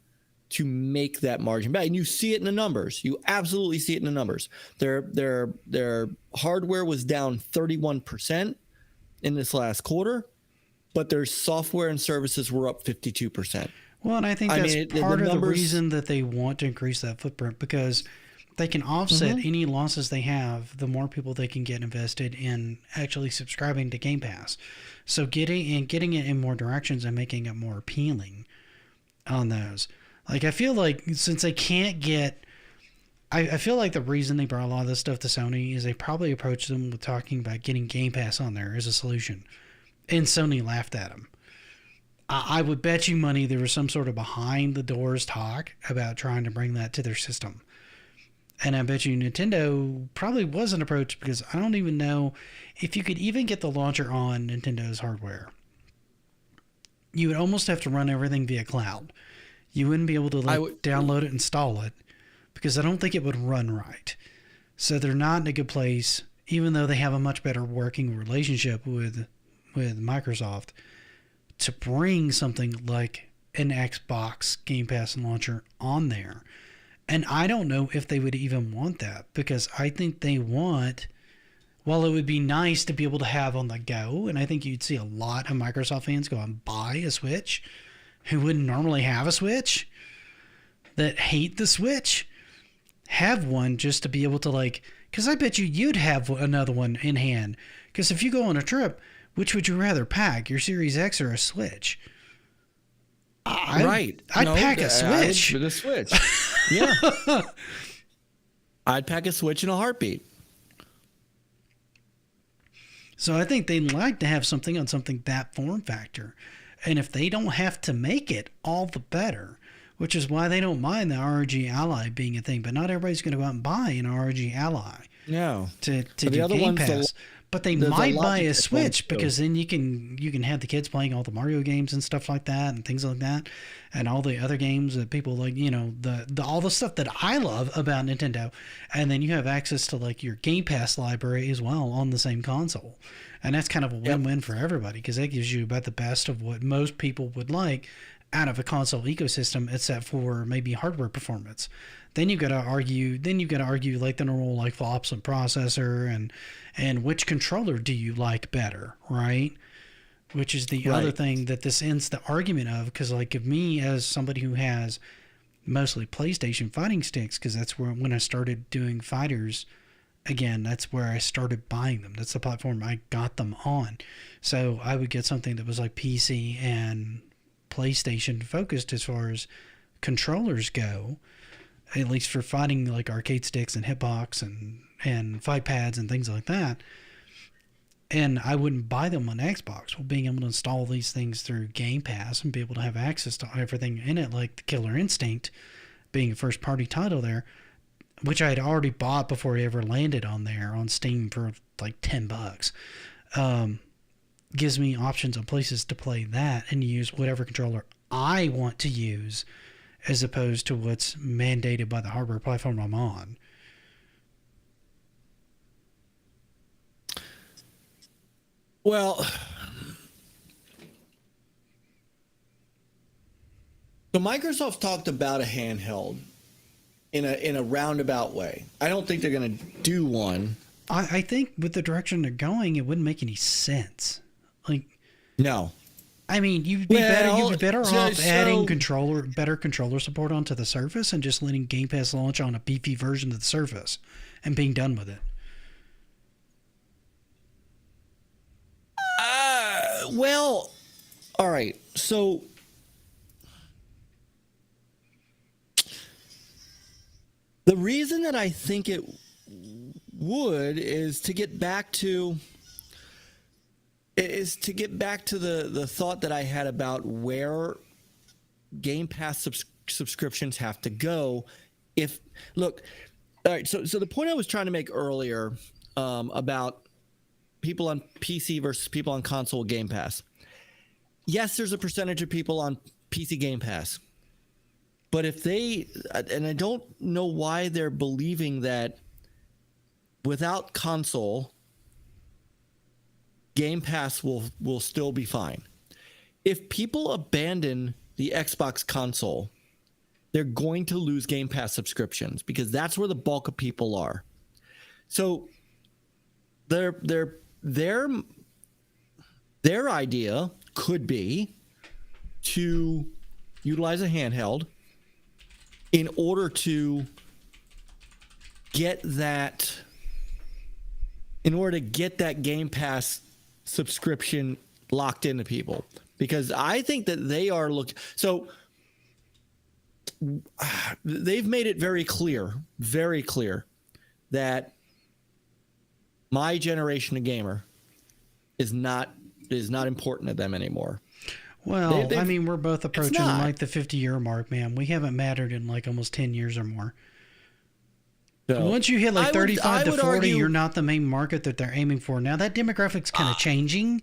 to make that margin back. And you see it in the numbers. You absolutely see it in the numbers. Their hardware was down 31% in this last quarter, but their software and services were up 52%. Well, and I think that's part of the reason that they want to increase that footprint, because they can offset any losses they have the more people they can get invested in actually subscribing to Game Pass. So getting it in more directions and making it more appealing on those. I feel like since they can't get... I feel like the reason they brought a lot of this stuff to Sony is they probably approached them with talking about getting Game Pass on there as a solution. And Sony laughed at them. I would bet you money there was some sort of behind-the-doors talk about trying to bring that to their system. And I bet you Nintendo probably wasn't approached, because I don't even know if you could even get the launcher on Nintendo's hardware. You would almost have to run everything via cloud. You wouldn't be able to download it, install it, because I don't think it would run right. So they're not in a good place, even though they have a much better working relationship with Microsoft, to bring something like an Xbox Game Pass launcher on there. And I don't know if they would even want that, because I think they want, while it would be nice to be able to have on the go, and I think you'd see a lot of Microsoft fans go and buy a Switch who wouldn't normally have a Switch, that hate the Switch, have one just to be able to, like, because I bet you'd have another one in hand. Because if you go on a trip, which would you rather pack, your Series X or a Switch? I'd pack a Switch. With a Switch. Yeah. I'd pack a Switch in a heartbeat. So I think they'd like to have something on something that form factor. And if they don't have to make it, all the better. Which is why they don't mind the ROG Ally being a thing. But not everybody's going to go out and buy an ROG Ally. No. To do Game Pass. But they might buy a Switch, because then you can have the kids playing all the Mario games and stuff like that and things like that, and all the other games that people like, the all the stuff that I love about Nintendo, and then you have access to like your Game Pass library as well on the same console, and that's kind of a win-win for everybody, because that gives you about the best of what most people would like out of a console ecosystem, except for maybe hardware performance. Then you've got to argue like the normal like flops and processor and which controller do you like better, right? Which is the other thing that this ends the argument of, because like of me as somebody who has mostly PlayStation fighting sticks, because that's when I started doing fighters again, that's where I started buying them. That's the platform I got them on. So I would get something that was like PC and PlayStation focused as far as controllers go, at least for fighting, like arcade sticks and hitbox and fight pads and things like that. And I wouldn't buy them on Xbox. Well, being able to install these things through Game Pass and be able to have access to everything in it, like the Killer Instinct being a first party title there, which I had already bought before it ever landed on there on Steam for like $10, gives me options on places to play that and use whatever controller I want to use, as opposed to what's mandated by the hardware platform I'm on. Well, so Microsoft talked about a handheld in a roundabout way. I don't think they're going to do one. I think with the direction they're going, it wouldn't make any sense. Like, no. I mean, you'd be better off adding better controller support onto the Surface and just letting Game Pass launch on a beefy version of the Surface and being done with it. Well, all right. So the reason that I think it would is to get back to the thought that I had about where Game Pass subscriptions have to go. All right, so the point I was trying to make earlier about people on PC versus people on console Game Pass. Yes, there's a percentage of people on PC Game Pass. But and I don't know why they're believing that without console, Game Pass will still be fine. If people abandon the Xbox console, they're going to lose Game Pass subscriptions, because that's where the bulk of people are. So their idea could be to utilize a handheld in order to get that Game Pass subscription locked into people, because I think that they are so they've made it very clear that my generation of gamer is not important to them anymore. Well, I mean, we're both approaching like the 50-year mark, man. We haven't mattered in like almost 10 years or more. So once you hit like 35 to 40, you're not the main market that they're aiming for. Now that demographic's kind of changing,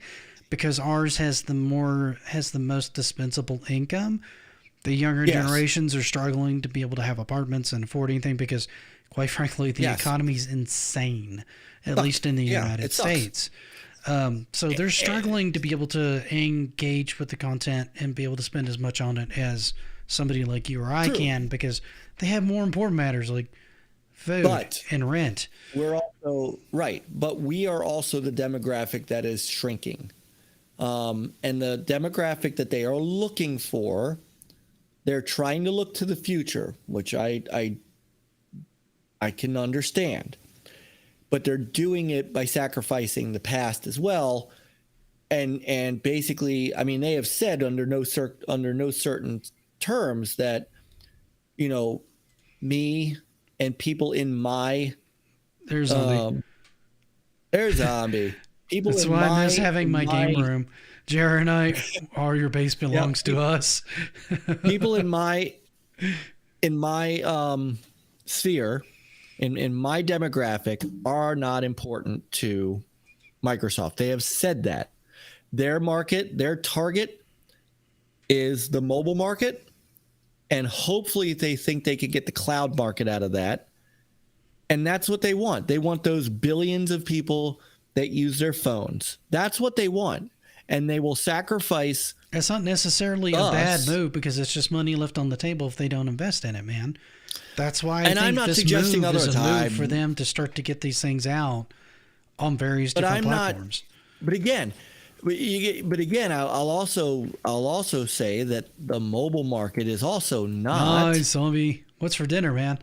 because ours has the most dispensable income. The younger Yes. generations are struggling to be able to have apartments and afford anything because, quite frankly, the Yes. economy is insane, at least in the Yeah, United it sucks. States. So they're struggling to be able to engage with the content and be able to spend as much on it as somebody like you or I True. can, because they have more important matters like food But and rent. we're also right, but we are also the demographic that is shrinking. And the demographic that they are looking for, they're trying to look to the future, which I can understand. But they're doing it by sacrificing the past as well. And basically, I mean, they have said under no certain terms that, you know, me and people in my There's zombie. there's zombie people That's in why I miss my having my game room. Jared and I, all your base belongs to us. people in my sphere, in my demographic, are not important to Microsoft. They have said that their market, their target, is the mobile market, and hopefully they think they could get the cloud market out of that. And that's what they want. They want those billions of people that use their phones. That's what they want. And they will sacrifice. It's not necessarily a us. bad move because it's just money left on the table if they don't invest in it, man. That's why I And think I'm not this suggesting move is a otherwise. move for them to start to get these things out on various But different I'm platforms. But again, I'll also say that the mobile market is also not Nice, zombie. What's for dinner, man?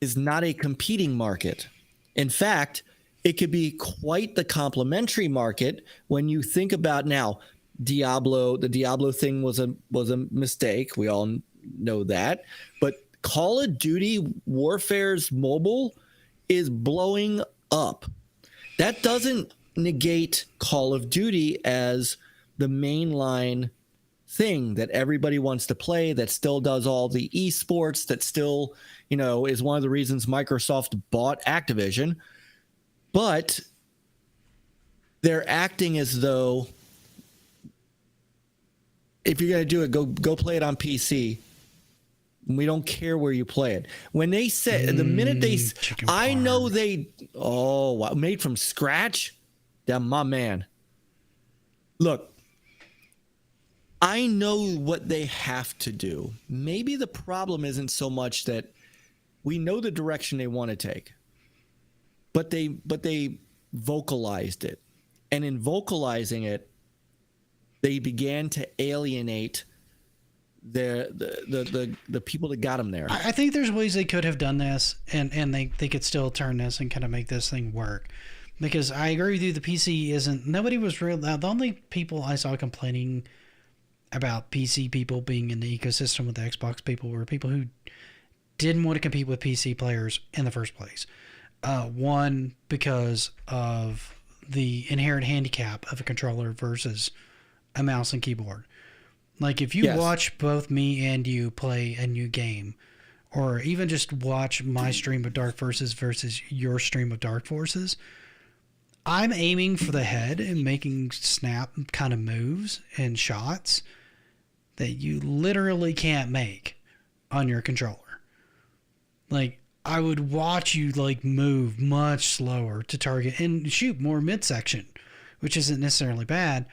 is not a competing market. In fact, it could be quite the complementary market when you think about now. The Diablo thing was a mistake. We all know that. But Call of Duty Warfare's mobile is blowing up. That doesn't negate Call of Duty as the mainline thing that everybody wants to play, that still does all the esports, that still, is one of the reasons Microsoft bought Activision. But they're acting as though if you're going to do it, go play it on PC. We don't care where you play it. When they said the minute I know they made from scratch. Damn, my man. Look, I know what they have to do. Maybe the problem isn't so much that we know the direction they want to take, but they vocalized it, and in vocalizing it, they began to alienate the people that got them there. I think there's ways they could have done this, and they could still turn this and kind of make this thing work. Because I agree with you, the PC isn't. Nobody was real. The only people I saw complaining about PC people being in the ecosystem with the Xbox people were people who didn't want to compete with PC players in the first place. One, because of the inherent handicap of a controller versus a mouse and keyboard. Like, if you watch both me and you play a new game, or even just watch my stream of Dark Forces versus your stream of Dark Forces, I'm aiming for the head and making snap kind of moves and shots that you literally can't make on your controller. Like, I would watch you move much slower to target and shoot more midsection, which isn't necessarily bad,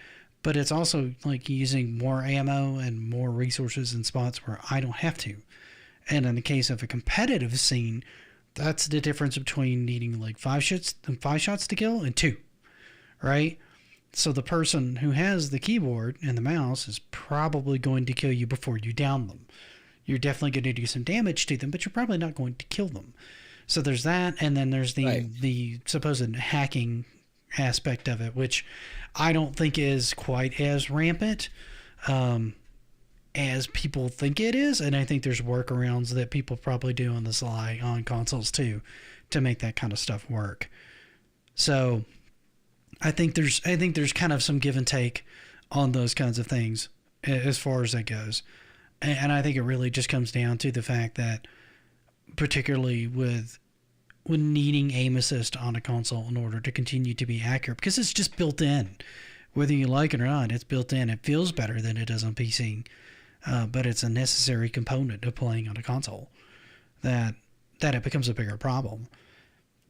but it's also like using more ammo and more resources in spots where I don't have to. And in the case of a competitive scene, that's the difference between needing five shots to kill and 2, right? So the person who has the keyboard and the mouse is probably going to kill you before you down them. You're definitely going to do some damage to them, but you're probably not going to kill them. So there's that, and then there's the supposed hacking aspect of it, which I don't think is quite as rampant as people think it is, and I think there's workarounds that people probably do on the sly on consoles too to make that kind of stuff work. So I think there's kind of some give and take on those kinds of things as far as that goes. And I think it really just comes down to the fact that, particularly with needing aim assist on a console in order to continue to be accurate, because it's just built in. Whether you like it or not, it's built in. It feels better than it does on PC, but it's a necessary component of playing on a console. That it becomes a bigger problem.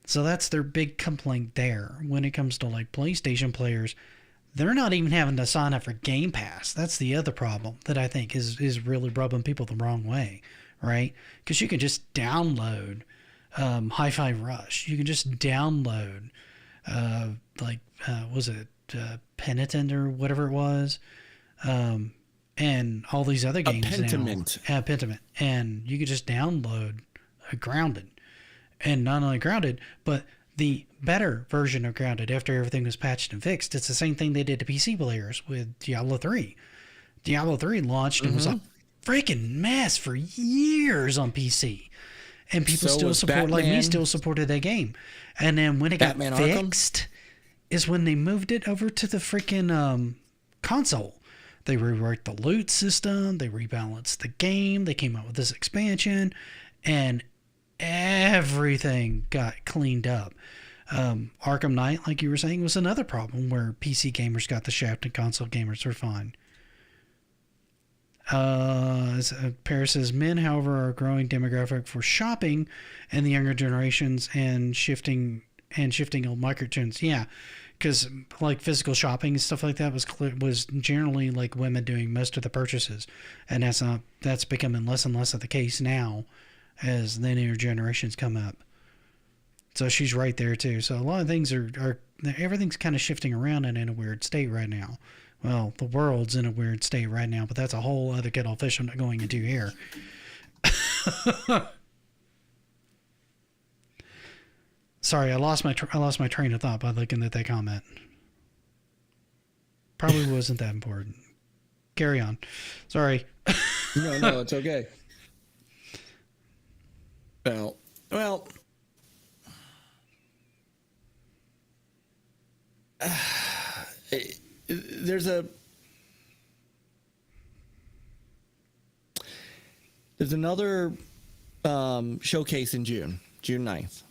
So that's their big complaint there. When it comes to like PlayStation players, they're not even having to sign up for Game Pass. That's the other problem that I think is really rubbing people the wrong way, right? Because you can just download Hi-Fi Rush. You can just download was it Penitent or whatever it was, and all these other games Pentiment. now. Pentiment, and you can just download Grounded, and not only Grounded, but the better version of Grounded after everything was patched and fixed. It's the same thing they did to PC players with Diablo 3. Diablo 3 launched and was a freaking mess for years on PC. And people still support, like me, still supported that game. And then when it got fixed is when they moved it over to the freaking console. They rewrote the loot system. They rebalanced the game. They came out with this expansion. And everything got cleaned up. Arkham Knight, like you were saying, was another problem where PC gamers got the shaft and console gamers were fine. Paris says, men, however, are a growing demographic for shopping and the younger generations and shifting old microtrends. Yeah, because like physical shopping and stuff like that was generally like women doing most of the purchases, and that's becoming less and less of the case now as the newer generations come up. So she's right there too. So a lot of things are everything's kind of shifting around and in a weird state right now. Well, the world's in a weird state right now, but that's a whole other kettle of fish I'm not going into here. Sorry, I lost my train of thought by looking at that comment. Probably wasn't that important. Carry on. Sorry. No, it's okay. Well. There's another showcase in June 9th.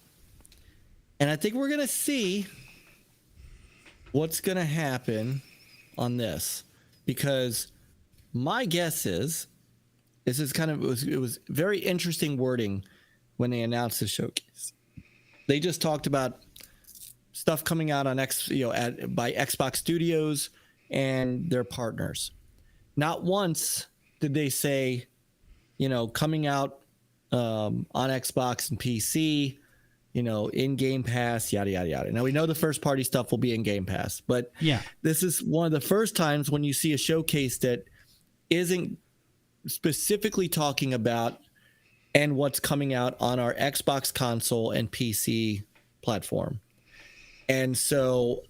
And I think we're going to see what's going to happen on this, because my guess is this is kind of, it was very interesting wording when they announced the showcase. They just talked about stuff coming out on by Xbox Studios and their partners. Not once did they say, coming out on Xbox and PC, in Game Pass, yada, yada, yada. Now, we know the first party stuff will be in Game Pass, but yeah, this is one of the first times when you see a showcase that isn't specifically talking about and what's coming out on our Xbox console and PC platform. And so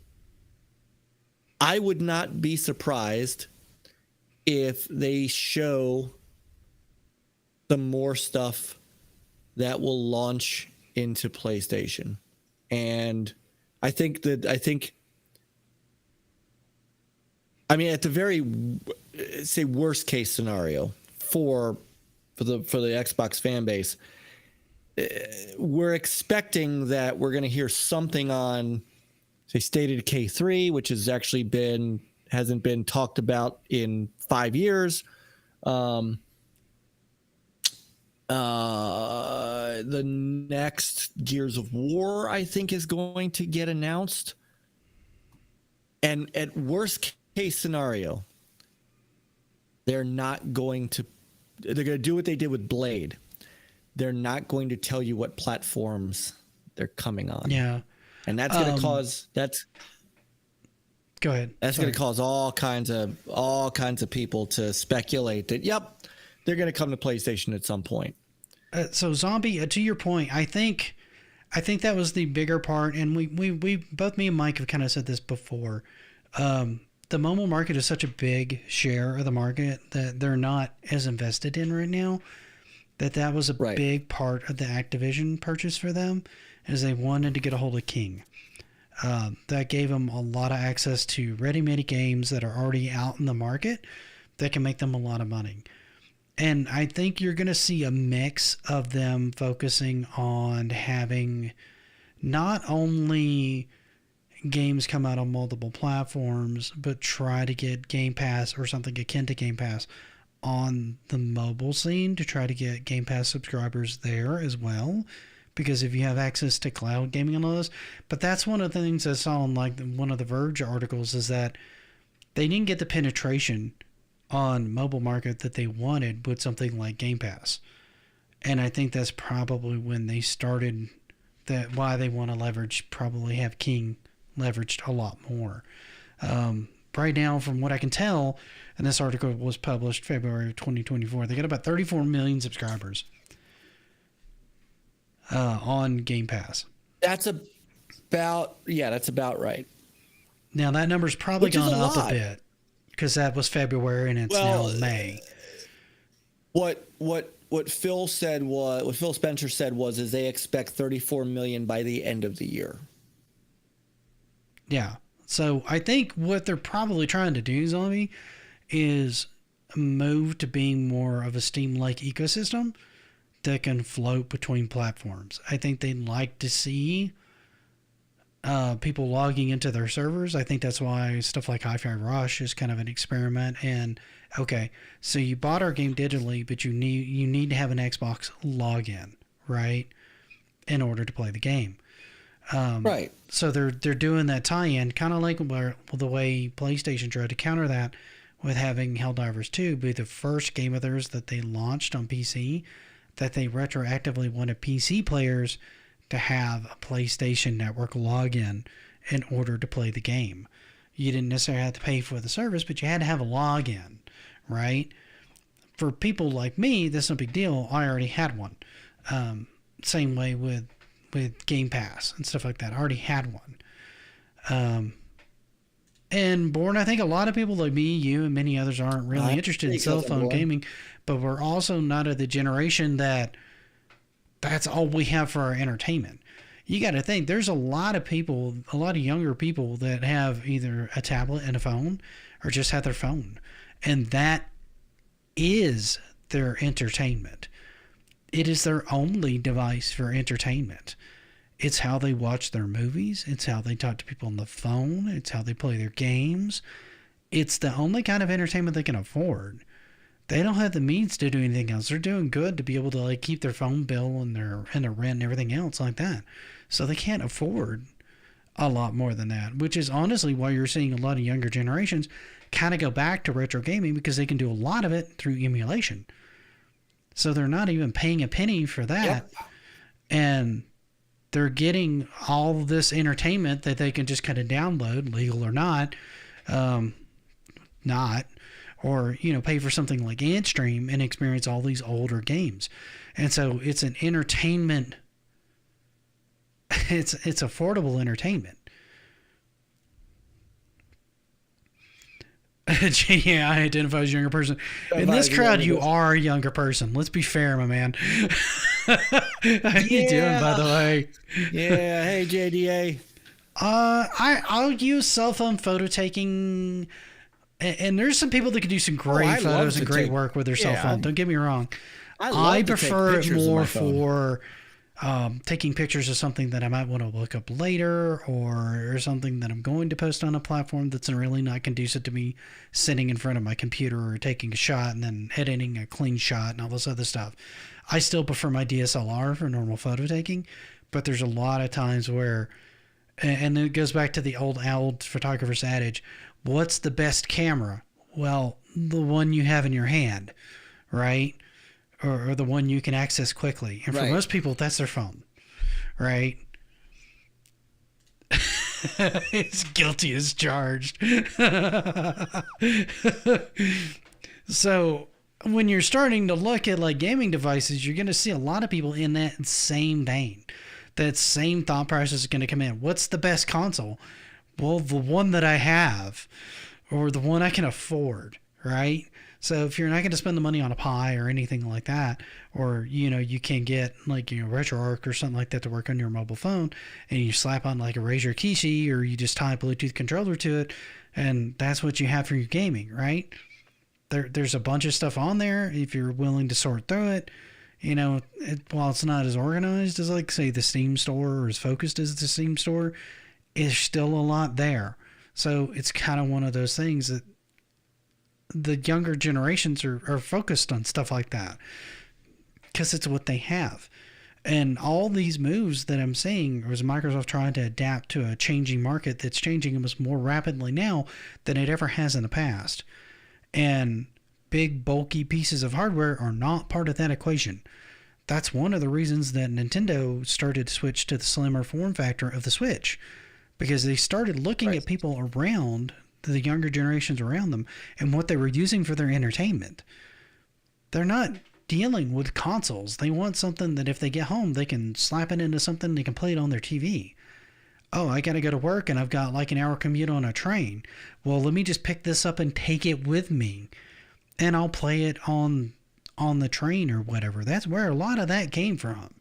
I would not be surprised if they show some more stuff that will launch into PlayStation. And I think at the very, say, worst case scenario for the Xbox fan base, we're expecting that we're going to hear something on, say, State of Decay 3, which hasn't been talked about in 5 years. The next Gears of War, I think, is going to get announced. And at worst case scenario, they're going to do what they did with Blade. They're not going to tell you what platforms they're coming on. Yeah. And that's going to cause Go ahead. That's going to cause all kinds of people to speculate that, yep, they're going to come to PlayStation at some point. So Zombie, to your point, I think that was the bigger part, and we both, me and Mike, have kind of said this before. The mobile market is such a big share of the market that they're not as invested in right now. That was a big part of the Activision purchase for them, is they wanted to get a hold of King. That gave them a lot of access to ready-made games that are already out in the market that can make them a lot of money. And I think you're going to see a mix of them focusing on having not only games come out on multiple platforms, but try to get Game Pass or something akin to Game Pass on the mobile scene to try to get Game Pass subscribers there as well. Because if you have access to cloud gaming and all this, but that's one of the things I saw in like one of the Verge articles is that they didn't get the penetration on mobile market that they wanted with something like Game Pass. And I think that's probably when they started that why they want to leverage, probably have King leveraged a lot more. Right now, from what I can tell, and this article was published February of 2024, they got about 34 million subscribers on Game Pass. That's about right. Now that number's probably gone up a bit because that was February and it's now May. What Phil Spencer said was they expect 34 million by the end of the year. Yeah. So I think what they're probably trying to do, Zombie, is move to being more of a Steam-like ecosystem that can float between platforms. I think they'd like to see people logging into their servers. I think that's why stuff like Hi-Fi Rush is kind of an experiment. And okay, so you bought our game digitally, but you need to have an Xbox login, right, in order to play the game. Right. So they're doing that tie-in, kind of like the way PlayStation tried to counter that with having Helldivers 2 be the first game of theirs that they launched on PC, that they retroactively wanted PC players to have a PlayStation Network login in order to play the game. You didn't necessarily have to pay for the service, but you had to have a login, right? For people like me, that's no big deal. I already had one. Same way with Game Pass and stuff like that. I already had one. And Born, I think a lot of people like me, you, and many others aren't really interested in cell phone gaming, but we're also not of the generation that's all we have for our entertainment. You got to think there's a lot of people, a lot of younger people that have either a tablet and a phone or just have their phone. And that is their entertainment. It is their only device for entertainment. It's how they watch their movies. It's how they talk to people on the phone. It's how they play their games. It's the only kind of entertainment they can afford. They don't have the means to do anything else. They're doing good to be able to like keep their phone bill and their rent and everything else like that. So they can't afford a lot more than that, which is honestly why you're seeing a lot of younger generations kind of go back to retro gaming because they can do a lot of it through emulation. So they're not even paying a penny for that. Yep. And they're getting all this entertainment that they can just kind of download, legal or not, or, pay for something like AntStream and experience all these older games. And so it's an entertainment. It's affordable entertainment. Yeah, I identify as a younger person. In this crowd, you are a younger person. Let's be fair, my man. How you doing, by the way? Yeah, hey, JDA. I'll use cell phone photo taking, and there's some people that can do some great photos and great work with their cell phone. Don't get me wrong. I prefer it more for taking pictures of something that I might want to look up later or something that I'm going to post on a platform that's really not conducive to me sitting in front of my computer or taking a shot and then editing a clean shot and all this other stuff. I still prefer my DSLR for normal photo taking, but there's a lot of times where, and it goes back to the old photographer's adage, what's the best camera? Well, the one you have in your hand, right? Or the one you can access quickly. And for most people, that's their phone, right? It's guilty as charged. So when you're starting to look at like gaming devices, you're going to see a lot of people in that same vein. That same thought process is going to come in. What's the best console? Well, the one that I have or the one I can afford, right? So if you're not going to spend the money on a Pi or anything like that, or, you can get like, RetroArch or something like that to work on your mobile phone and you slap on like a Razer Kishi or you just tie a Bluetooth controller to it and that's what you have for your gaming, right? There's a bunch of stuff on there if you're willing to sort through it. While it's not as organized as like say the Steam store or as focused as the Steam store, is still a lot there. So it's kind of one of those things that the younger generations are focused on stuff like that because it's what they have. And all these moves that I'm seeing is Microsoft trying to adapt to a changing market that's changing almost more rapidly now than it ever has in the past. And big, bulky pieces of hardware are not part of that equation. That's one of the reasons that Nintendo started to switch to the slimmer form factor of the Switch, because they started looking at people around, the younger generations around them, and what they were using for their entertainment. They're not dealing with consoles. They want something that if they get home, they can slap it into something, they can play it on their TV. Oh, I got to go to work and I've got like an hour commute on a train. Well, let me just pick this up and take it with me, and I'll play it on the train or whatever. That's where a lot of that came from.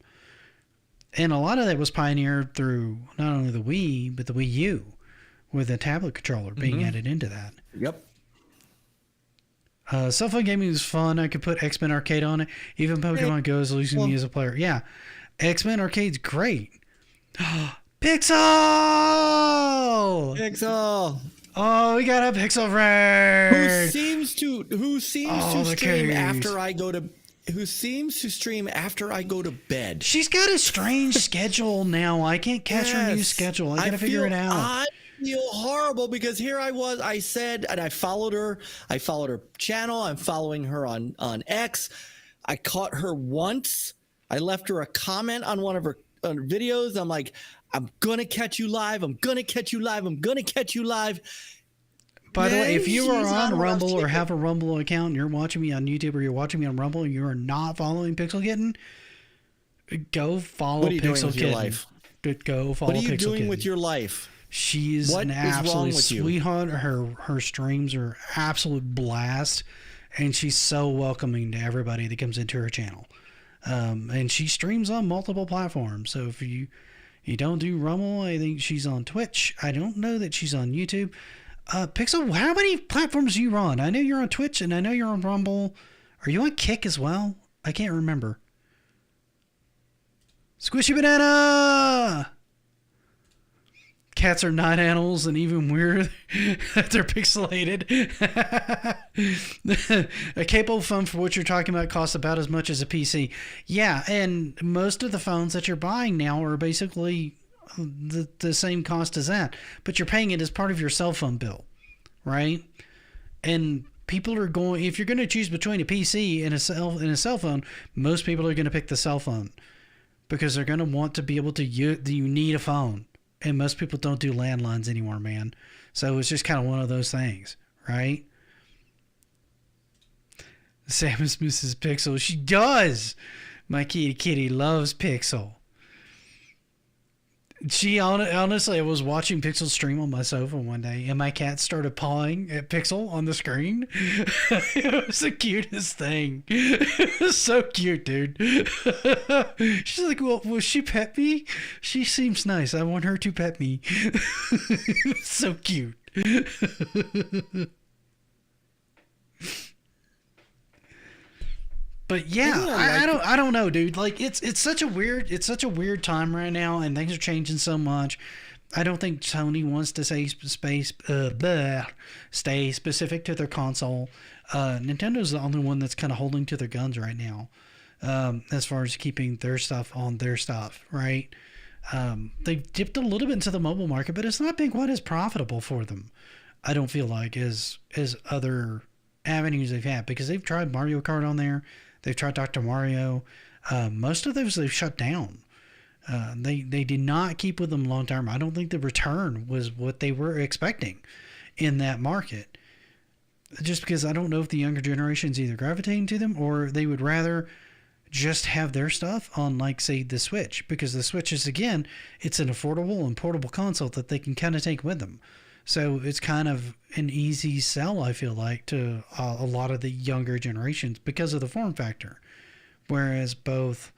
And a lot of that was pioneered through not only the Wii, but the Wii U, with the tablet controller being added into that. Yep. Cell phone gaming was fun. I could put X-Men Arcade on it. Even Pokemon Go is losing me as a player. Yeah. X-Men Arcade's great. Pixel! Pixel! Oh, we got a Pixel friend. Who seems to stream after I go to bed. She's got a strange schedule now. I can't catch her new schedule. I gotta figure it out. I feel horrible because here I was. I said, and I followed her. I followed her channel. I'm following her on X. I caught her once. I left her a comment on one of her videos. I'm like, I'm gonna catch you live. I'm gonna catch you live. I'm gonna catch you live. By the way, if you are on Rumble or have a Rumble account and you're watching me on YouTube or you're watching me on Rumble and you are not following Pixel Kitten, go follow Pixel Kitten. Go follow Pixel Kitten. What are you doing with your life? She's an absolute sweetheart. Her streams are absolute blast, and she's so welcoming to everybody that comes into her channel. And she streams on multiple platforms. So if you don't do Rumble, I think she's on Twitch. I don't know that she's on YouTube. Pixel, how many platforms are you on? I know you're on Twitch and I know you're on Rumble. Are you on Kick as well? I can't remember. Squishy Banana! Cats are not animals, and even weirder that they're pixelated. A capable phone for what you're talking about costs about as much as a PC. Yeah, and most of the phones that you're buying now are basically the same cost as that, but you're paying it as part of your cell phone bill, right? And people are going, if you're going to choose between a PC and a cell phone, most people are going to pick the cell phone because they're going to want to be able to you need a phone, and most people don't do landlines anymore, man. So it's just kind of one of those things, right? Samus misses Pixel. She does. My kitty loves Pixel. She honestly, I was watching Pixel stream on my sofa one day, and my cat started pawing at Pixel on the screen. It was the cutest thing. It was so cute, dude. She's like, "Well, will she pet me? She seems nice. I want her to pet me." So cute. But yeah, I don't know, dude. Like it's such a weird time right now, and things are changing so much. I don't think Sony wants to stay specific to their console. Nintendo's the only one that's kind of holding to their guns right now, as far as keeping their stuff on their stuff, right? They've dipped a little bit into the mobile market, but it's not been quite as profitable for them. I don't feel like as other avenues they've had, because they've tried Mario Kart on there. They've tried Dr. Mario. Most of those they've shut down. They did not keep with them long term. I don't think the return was what they were expecting in that market. Just because I don't know if the younger generation's either gravitating to them or they would rather just have their stuff on, like, say, the Switch. Because the Switch is, again, it's an affordable and portable console that they can kind of take with them. So it's kind of an easy sell, I feel like, to a lot of the younger generations because of the form factor. Whereas both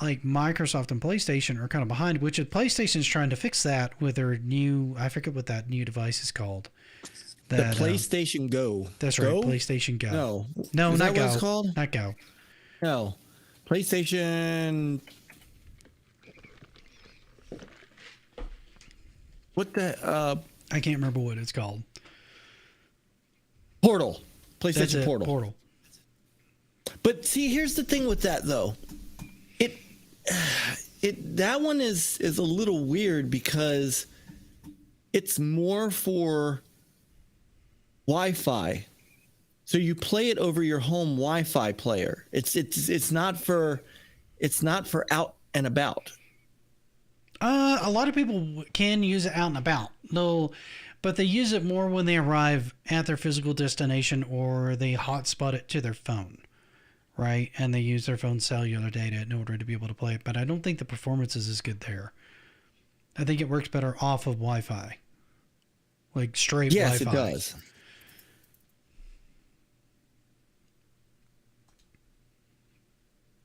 like Microsoft and PlayStation are kind of behind, which PlayStation is trying to fix that with their new, I forget what that new device is called. The PlayStation Go. That's right, PlayStation Go. No, not that Go. What it's called? Not Go. No, PlayStation. What the I can't remember what it's called. Portal. That's PlayStation it, Portal. Portal. But see, here's the thing with that though. That one is a little weird because it's more for Wi-Fi. So you play it over your home Wi-Fi player. It's not for out and about. A lot of people can use it out and about. No, but they use it more when they arrive at their physical destination or they hotspot it to their phone, right? And they use their phone's cellular data in order to be able to play it. But I don't think the performance is as good there. I think it works better off of Wi-Fi, like straight Yes, Wi-Fi. it does.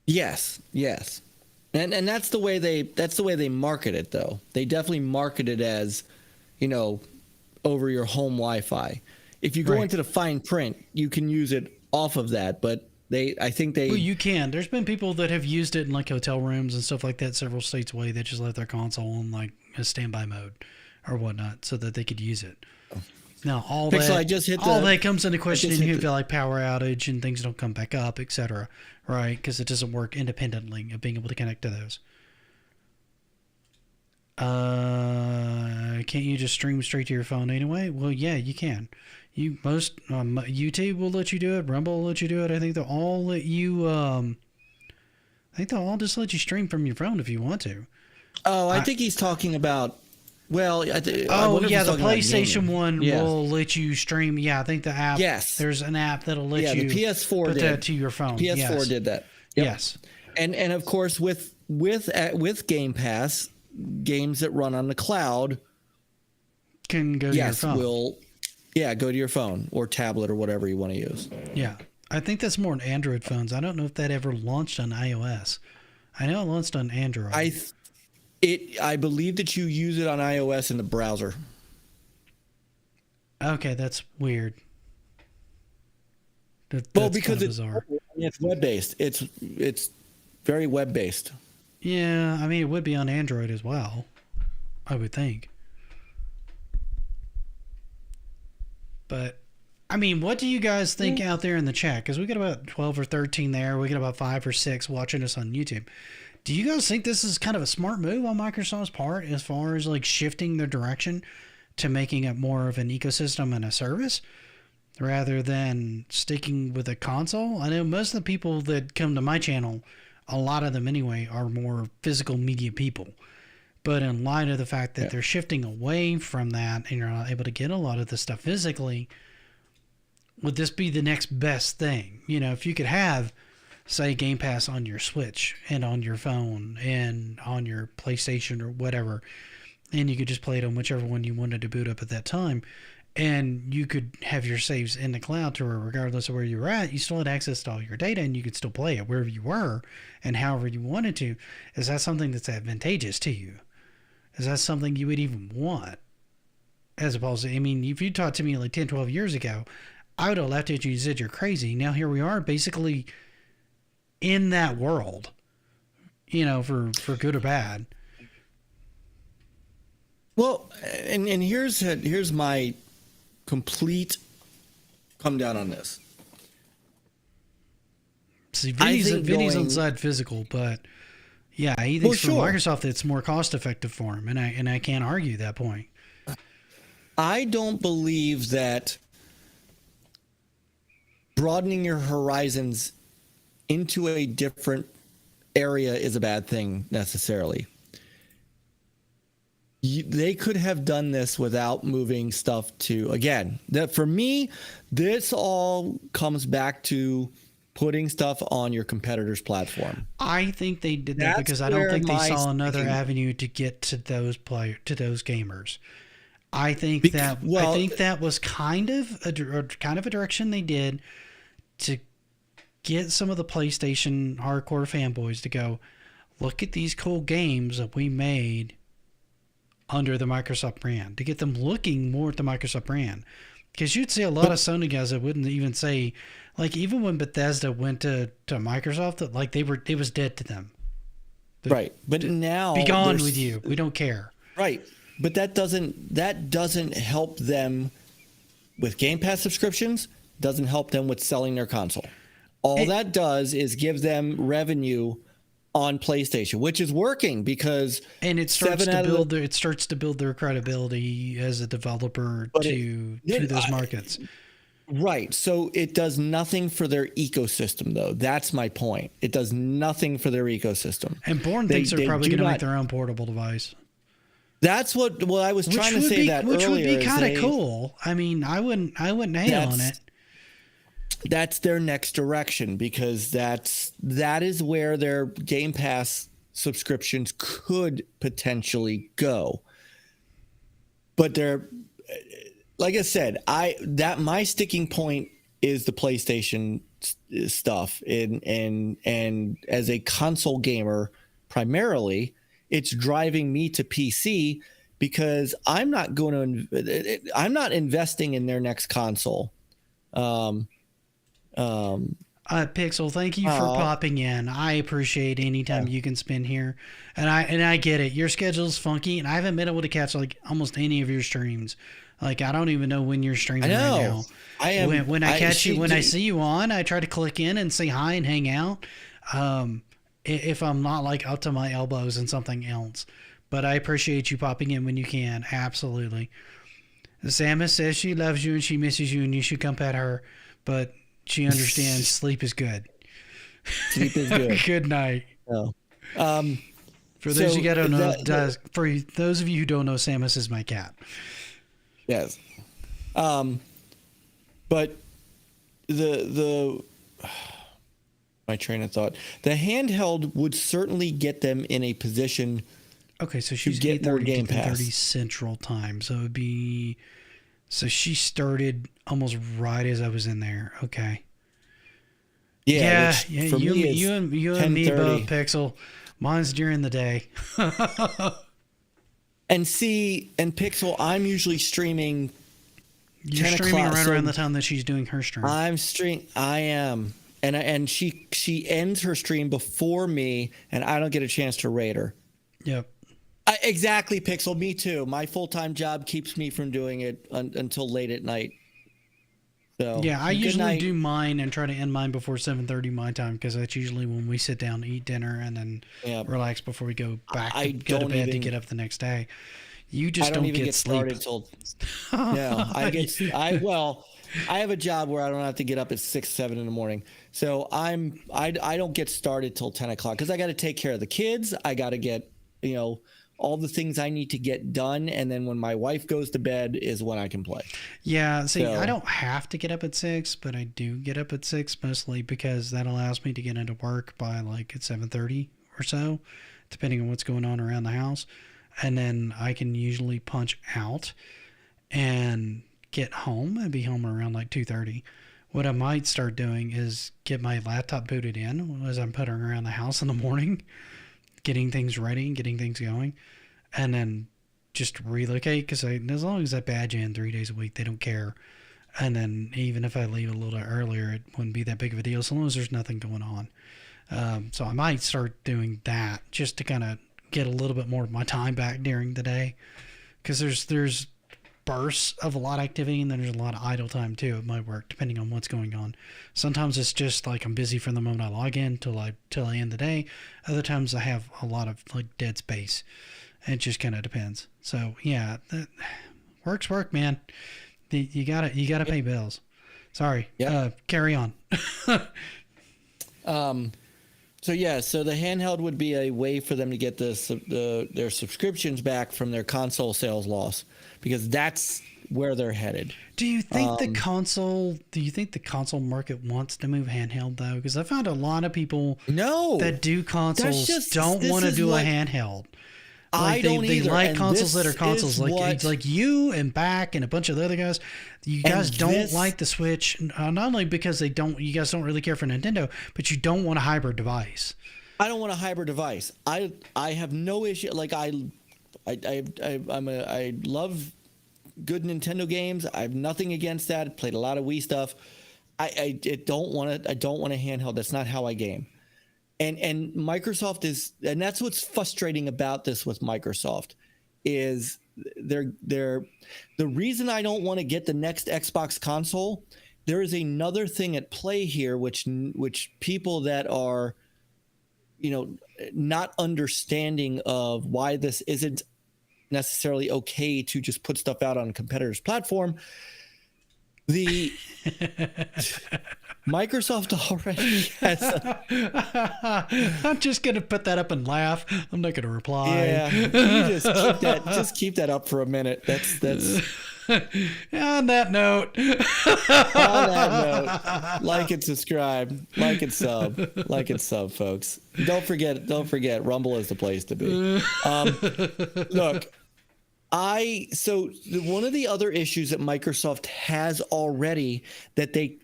Yes. And that's the way they market it though. They definitely market it as, over your home Wi-Fi. If you go Right. into the fine print, you can use it off of that, but I think they Well, you can. There's been people that have used it in like hotel rooms and stuff like that several states away. They just left their console on like a standby mode or whatnot so that they could use it. Now, all Pixel, that I just hit all the- that comes into question just if hit you the- feel like power outage and things don't come back up, etc. Right? Because it doesn't work independently of being able to connect to those. Can't you just stream straight to your phone anyway? Well, yeah, you can. YouTube will let you do it. Rumble will let you do it. I think they'll all let you. I think they'll all just let you stream from your phone if you want to. Oh, I think he's talking about. Well, I Oh wonder if yeah, he's the talking about PlayStation gaming. one Yeah. will let you stream. Yeah, I think the app. Yes. There's an app that'll let Yeah, you the PS4 put did. that to your phone. PS4 yes. did that. Yep. Yes. And of course with Game Pass, games that run on the cloud, Can go to yes, your phone. will go to your phone or tablet or whatever you want to use. Yeah. I think that's more on Android phones. I don't know if that ever launched on iOS. I know it launched on Android. I believe that you use it on iOS in the browser. Okay, that's weird. Well, That's because kinda it's bizarre. web based. It's very web based. Yeah, I mean, it would be on Android as well, I would think. But, I mean, what do you guys think out there in the chat? Because we got about 12 or 13 there. We got about 5 or 6 watching us on YouTube. Do you guys think this is kind of a smart move on Microsoft's part as far as like shifting their direction to making it more of an ecosystem and a service rather than sticking with a console? I know most of the people that come to my channel, a lot of them anyway, are more physical media people. But in light of the fact that they're shifting away from that and you're not able to get a lot of the stuff physically, would this be the next best thing? You know, if you could have, say, Game Pass on your Switch and on your phone and on your PlayStation or whatever, and you could just play it on whichever one you wanted to boot up at that time, and you could have your saves in the cloud to where regardless of where you were at, you still had access to all your data and you could still play it wherever you were and however you wanted to. Is that something that's advantageous to you? Is that something you would even want? As opposed to, I mean, if you talked to me like 10, 12 years ago, I would have laughed at you and said you're crazy. Now here we are basically in that world, you know, for good or bad. Well, and here's my complete come down on this. See, I Vinny's think on side physical, but yeah, he thinks for Microsoft it's more cost effective for him, and I can't argue that point. I don't believe that broadening your horizons into a different area is a bad thing necessarily. They could have done this without moving stuff to, again, that for me, this all comes back to putting stuff on your competitor's platform. I think they did that because I don't think they saw another avenue to get to those gamers. I think that was kind of a direction they did to get some of the PlayStation hardcore fanboys to go, look at these cool games that we made under the Microsoft brand, to get them looking more at the Microsoft brand. Because you'd see a lot of Sony guys that wouldn't even say, like, even when Bethesda went to Microsoft, that like it was dead to them. Right. But now be gone with you. We don't care. Right. but that doesn't help them with Game Pass subscriptions. Doesn't help them with selling their console. All that does is give them revenue on PlayStation, which is working because it starts to build their credibility as a developer to those markets. Right. So it does nothing for their ecosystem, though. That's my point. It does nothing for their ecosystem. And Bourne thinks they're probably going to make their own portable device. That's what I was trying to say that earlier. Which would be kind of cool. I mean, I wouldn't hate on it. That's their next direction, because that is where their Game Pass subscriptions could potentially go. But they're, like I said, my sticking point is the PlayStation stuff, and as a console gamer primarily, it's driving me to PC because I'm not investing in their next console. Pixel, thank you for popping in. I appreciate any time you can spend here, and I get it. Your schedule's funky, and I haven't been able to catch like almost any of your streams. Like, I don't even know when you're streaming right now. I am. When I see you on, I try to click in and say hi and hang out. If I'm not like up to my elbows in something else, but I appreciate you popping in when you can. Absolutely. Samus says she loves you and she misses you and you should come pet her, but she understands sleep is good. Sleep is good. Good night. Oh. For those of you who don't know, for those of you who don't know, Samus is my cat. Yes. But the my train of thought, the handheld would certainly get them in a position. Okay, so she's 8:30 to 10:30 Central Time, so it would be. So she started almost right as I was in there. Okay. Yeah. You and me both, Pixel. Mine's during the day. And Pixel, I'm usually streaming. You're streaming right around the time that she's doing her stream. I am, and she ends her stream before me, and I don't get a chance to rate her. Yep. Exactly, Pixel. Me too. My full-time job keeps me from doing it until late at night. So yeah, I usually do mine and try to end mine before 7:30 my time, because that's usually when we sit down to eat dinner and then relax before we go back to bed to get up the next day. You just don't get sleep. I have a job where I don't have to get up at 6, 7 in the morning. So I don't get started till 10 o'clock because I got to take care of the kids. I got to get, all the things I need to get done. And then when my wife goes to bed is when I can play. Yeah. See, I don't have to get up at 6, but I do get up at 6 mostly because that allows me to get into work by like at 7:30 or so, depending on what's going on around the house. And then I can usually punch out and get home and be home around like 2:30. What I might start doing is get my laptop booted in as I'm putting around the house in the morning, getting things ready and getting things going, and then just relocate, because as long as I badge in 3 days a week, they don't care. And then even if I leave a little earlier, it wouldn't be that big of a deal, so long as there's nothing going on. So I might start doing that just to kind of get a little bit more of my time back during the day, because there's bursts of a lot of activity, and then there's a lot of idle time too at my work, depending on what's going on. Sometimes it's just like I'm busy from the moment I log in till I end the day. Other times I have a lot of like dead space. It just kind of depends. So yeah, work's work, man. You gotta pay bills. Sorry. Yeah. Carry on. So the handheld would be a way for them to get their subscriptions back from their console sales loss, because that's where they're headed. Do you think the console market wants to move handheld though? Because I found a lot of people that do consoles don't want to do a handheld. Like they like consoles that are consoles, like you and Back and a bunch of the other guys. You guys don't like the Switch, not only because you guys don't really care for Nintendo, but you don't want a hybrid device. I don't want a hybrid device. I have no issue. Like I love good Nintendo games. I have nothing against that. I played a lot of Wii stuff. I don't want a handheld. That's not how I game. And Microsoft is, and that's what's frustrating about this with Microsoft, is they're the reason I don't want to get the next Xbox console. There is another thing at play here, which people that are, not understanding of why this isn't necessarily okay to just put stuff out on a competitor's platform. The Microsoft already has. I'm just gonna put that up and laugh. I'm not gonna reply. Yeah, you just keep that up for a minute. That's. On that note, like and subscribe, like and sub, folks. Don't forget, Rumble is the place to be. Look, one of the other issues that Microsoft has already that they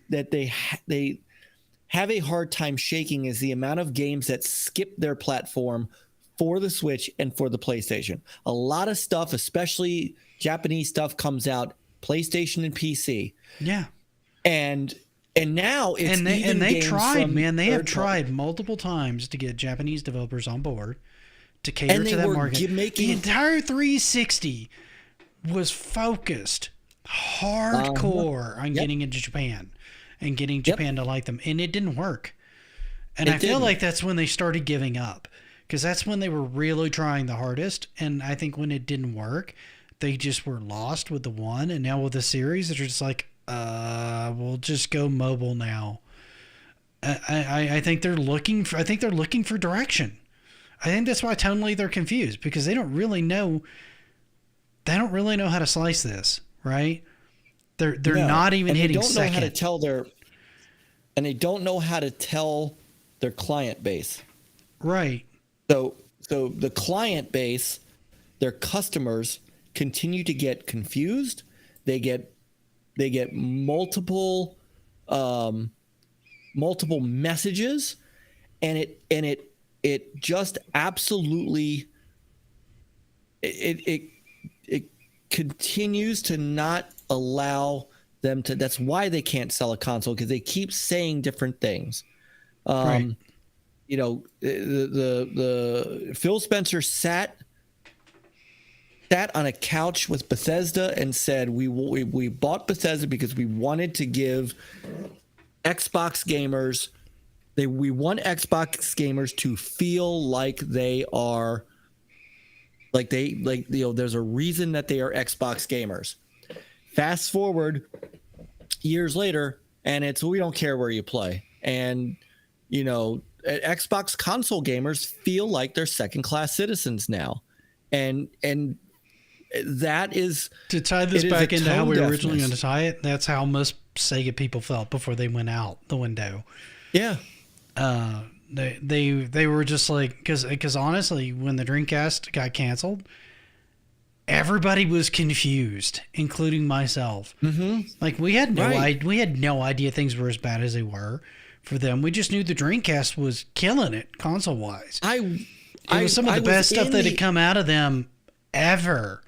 have a hard time shaking is the amount of games that skip their platform for the Switch and for the PlayStation. A lot of stuff, especially Japanese stuff, comes out PlayStation and PC. Yeah. And now it's they tried, man. They have tried multiple times to get Japanese developers on board to cater to that market. The entire 360 was focused hardcore on getting into Japan and getting Japan to like them, and it didn't work. And I feel like that's when they started giving up, because that's when they were really trying the hardest. And I think when it didn't work, they just were lost with the one. And now with the series, they're just like, we'll just go mobile now. I think they're looking for direction. I think that's why tonally they're confused, because they don't really know how to slice this, right? They're not even hitting second. They don't know how to tell their client base. Right. So the client base, their customers, continue to get confused. They get multiple messages, and it just absolutely it continues to not allow them to. That's why they can't sell a console, because they keep saying different things. Right. The Phil Spencer sat on a couch with Bethesda and said, we bought Bethesda because we wanted to give Xbox gamers, we want Xbox gamers to feel like they are, there's a reason that they are Xbox gamers. Fast forward years later, and we don't care where you play. And, Xbox console gamers feel like they're second-class citizens now. And that is, to tie this back into how we were originally going to tie it. That's how most Sega people felt before they went out the window. Yeah. They were just like, because honestly, when the Dreamcast got canceled, everybody was confused, including myself. Mm-hmm. Like we had no idea things were as bad as they were for them. We just knew the Dreamcast was killing it console wise. It was some of the best stuff that had come out of them ever.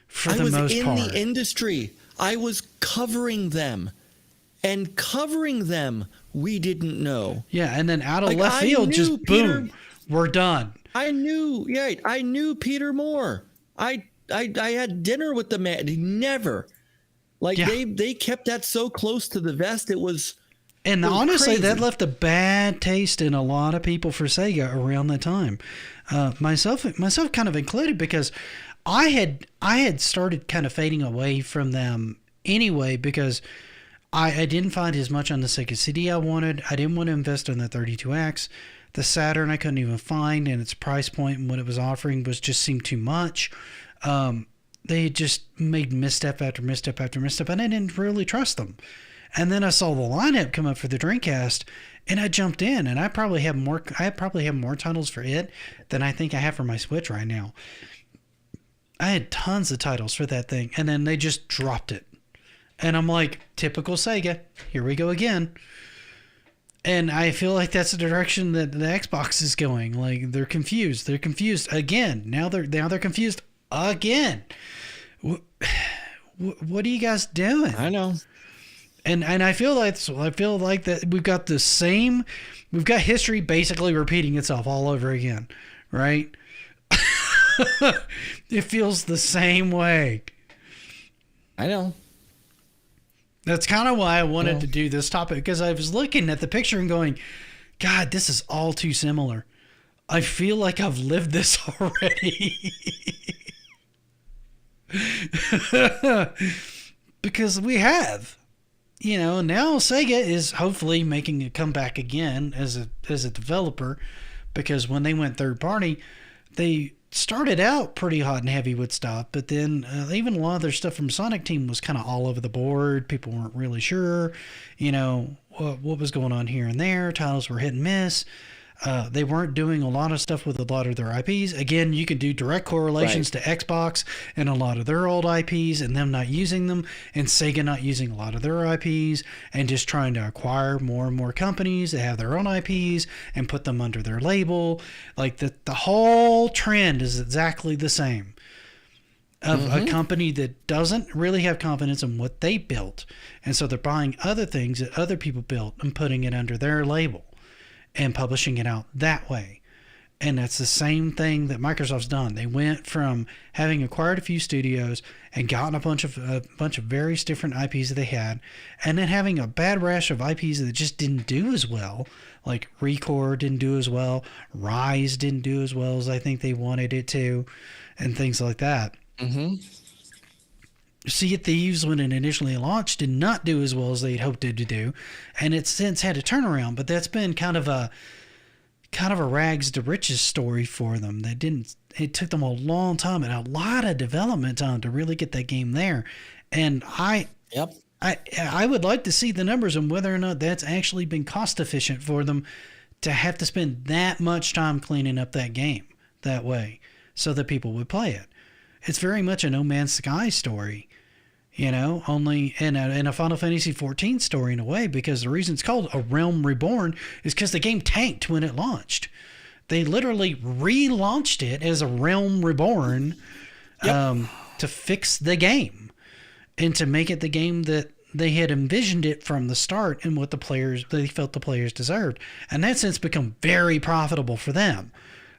For the most part, I was in the industry. I was covering them, we didn't know. Yeah, and then out of left field, just boom, we're done. I knew Peter Moore. I had dinner with the man. They kept that so close to the vest. It was honestly, crazy. That left a bad taste in a lot of people for Sega around that time. Myself kind of included, because I had started kind of fading away from them anyway, because I didn't find as much on the Sega CD I wanted. I didn't want to invest in the 32X. The Saturn I couldn't even find, and its price point and what it was offering just seemed too much. They had just made misstep after misstep after misstep, and I didn't really trust them. And then I saw the lineup come up for the Dreamcast, and I jumped in, and I probably have more titles for it than I think I have for my Switch right now. I had tons of titles for that thing, and then they just dropped it. And I'm like, typical Sega, here we go again. And I feel like that's the direction that the Xbox is going. Like, they're confused. They're confused again. Now they're confused again. What are you guys doing? I know. And I feel like that we've got history basically repeating itself all over again, right? It feels the same way. I know. That's kind of why I wanted to do this topic, because I was looking at the picture and going, God, this is all too similar. I feel like I've lived this already. Because we have. You know, now Sega is hopefully making a comeback again as a developer, because when they went third party, they started out pretty hot and heavy with stuff, but then even a lot of their stuff from Sonic Team was kind of all over the board. People weren't really sure, you know, what was going on here and there. Titles were hit and miss. They weren't doing a lot of stuff with a lot of their IPs. Again, you can do direct correlations to Xbox and a lot of their old IPs and them not using them, and Sega not using a lot of their IPs and just trying to acquire more and more companies that have their own IPs and put them under their label. Like the whole trend is exactly the same. Of a company that doesn't really have confidence in what they built, and so they're buying other things that other people built and putting it under their label and publishing it out that way. And that's the same thing that Microsoft's done. They went from having acquired a few studios and gotten a bunch of various different IPs that they had, and then having a bad rash of IPs that just didn't do as well. Like Recore didn't do as well, Rise didn't do as well as I think they wanted it to, and things like that. Sea of Thieves, when it initially launched, did not do as well as they'd hoped it to do, and it's since had a turnaround. But that's been kind of a rags to riches story for them. It took them a long time and a lot of development time to really get that game there. And I would like to see the numbers on whether or not that's actually been cost efficient for them to have to spend that much time cleaning up that game that way so that people would play it. It's very much a No Man's Sky story, you know, only in a Final Fantasy XIV story in a way, because the reason it's called A Realm Reborn is because the game tanked when it launched. They literally relaunched it as A Realm Reborn to fix the game and to make it the game that they had envisioned it from the start and what they felt the players deserved. And that's since become very profitable for them.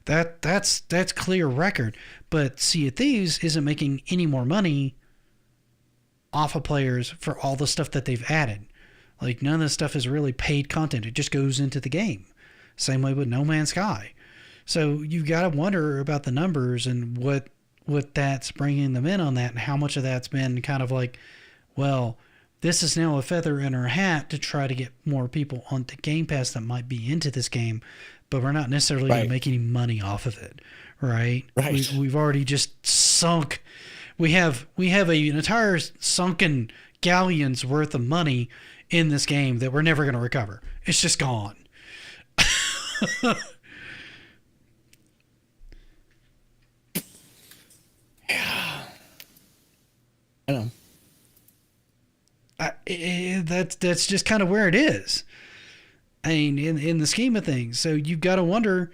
That's clear record. But Sea of Thieves isn't making any more money off of players for all the stuff that they've added. Like, none of this stuff is really paid content. It just goes into the game. Same way with No Man's Sky. So you've got to wonder about the numbers and what that's bringing them in on that, and how much of that's been kind of like, well, this is now a feather in our hat to try to get more people onto Game Pass that might be into this game, but we're not necessarily going to make any money off of it, right? We've already just sunk. We have an entire sunken galleon's worth of money in this game that we're never going to recover. It's just gone. Yeah. I know. That's just kind of where it is. I mean, in the scheme of things. So you've got to wonder,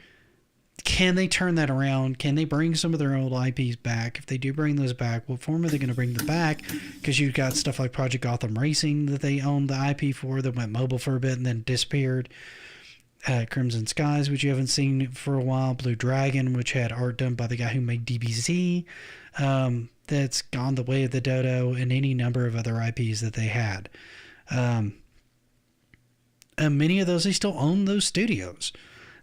can they turn that around? Can they bring some of their old IPs back? If they do bring those back, what form are they going to bring them back? Because you've got stuff like Project Gotham Racing that they owned the IP for, that went mobile for a bit and then disappeared. Crimson Skies, which you haven't seen for a while. Blue Dragon, which had art done by the guy who made DBZ. That's gone the way of the dodo, and any number of other IPs that they had. And many of those, they still own those studios.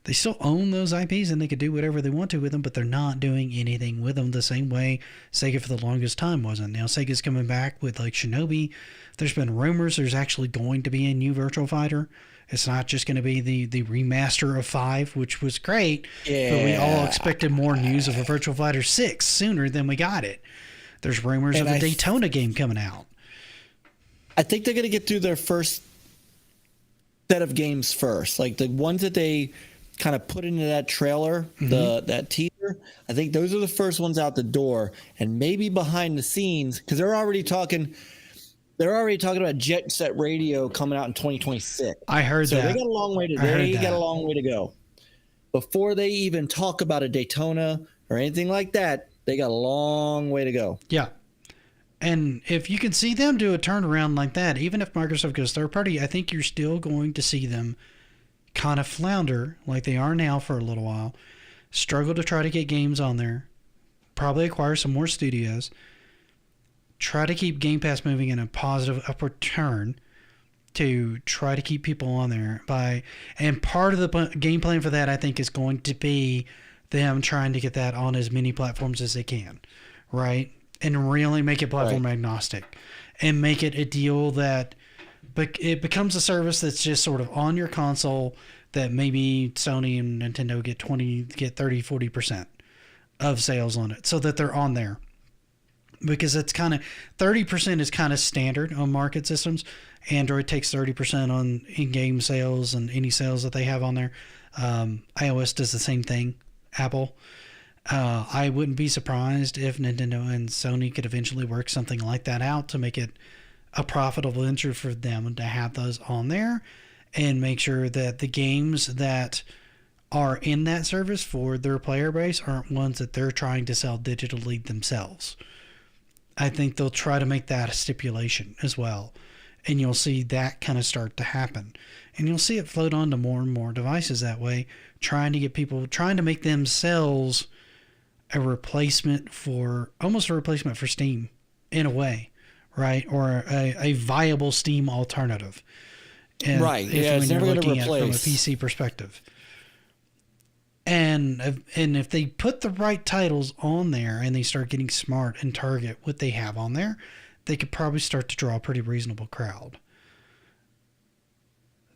They still own those IPs, and they could do whatever they want to with them, but they're not doing anything with them the same way Sega for the longest time wasn't. Now Sega's coming back with like Shinobi. There's been rumors there's actually going to be a new Virtual Fighter. It's not just going to be the remaster of 5, which was great, but we all expected more news of a Virtual Fighter 6 sooner than we got it. There's rumors of a Daytona game coming out. I think they're going to get through their first set of games first. Like the ones that they kind of put into that trailer, that teaser, I think those are the first ones out the door. And maybe behind the scenes, because they're already talking about Jet Set Radio coming out in 2026. I heard that. So they got a long way to go. Before they even talk about a Daytona or anything like that, they got a long way to go. Yeah. And if you can see them do a turnaround like that, even if Microsoft goes third party, I think you're still going to see them kind of flounder like they are now for a little while, struggle to try to get games on there, probably acquire some more studios, try to keep Game Pass moving in a positive upward turn to try to keep people on there and part of the game plan for that, I think, is going to be them trying to get that on as many platforms as they can, right? And really make it platform agnostic and make it a deal that it becomes a service that's just sort of on your console that maybe Sony and Nintendo get 30, 40% of sales on it so that they're on there. Because it's kind of 30% is kind of standard on market systems. Android takes 30% on in-game sales and any sales that they have on there. iOS does the same thing. Apple. I wouldn't be surprised if Nintendo and Sony could eventually work something like that out to make it a profitable venture for them to have those on there and make sure that the games that are in that service for their player base aren't ones that they're trying to sell digitally themselves. I think they'll try to make that a stipulation as well. And you'll see that kind of start to happen. And you'll see it float onto more and more devices that way, trying to make themselves almost a replacement for Steam in a way, right? Or a viable Steam alternative. And right. Yeah, it's never going to replace. From a PC perspective. And if they put the right titles on there and they start getting smart and target what they have on there, they could probably start to draw a pretty reasonable crowd.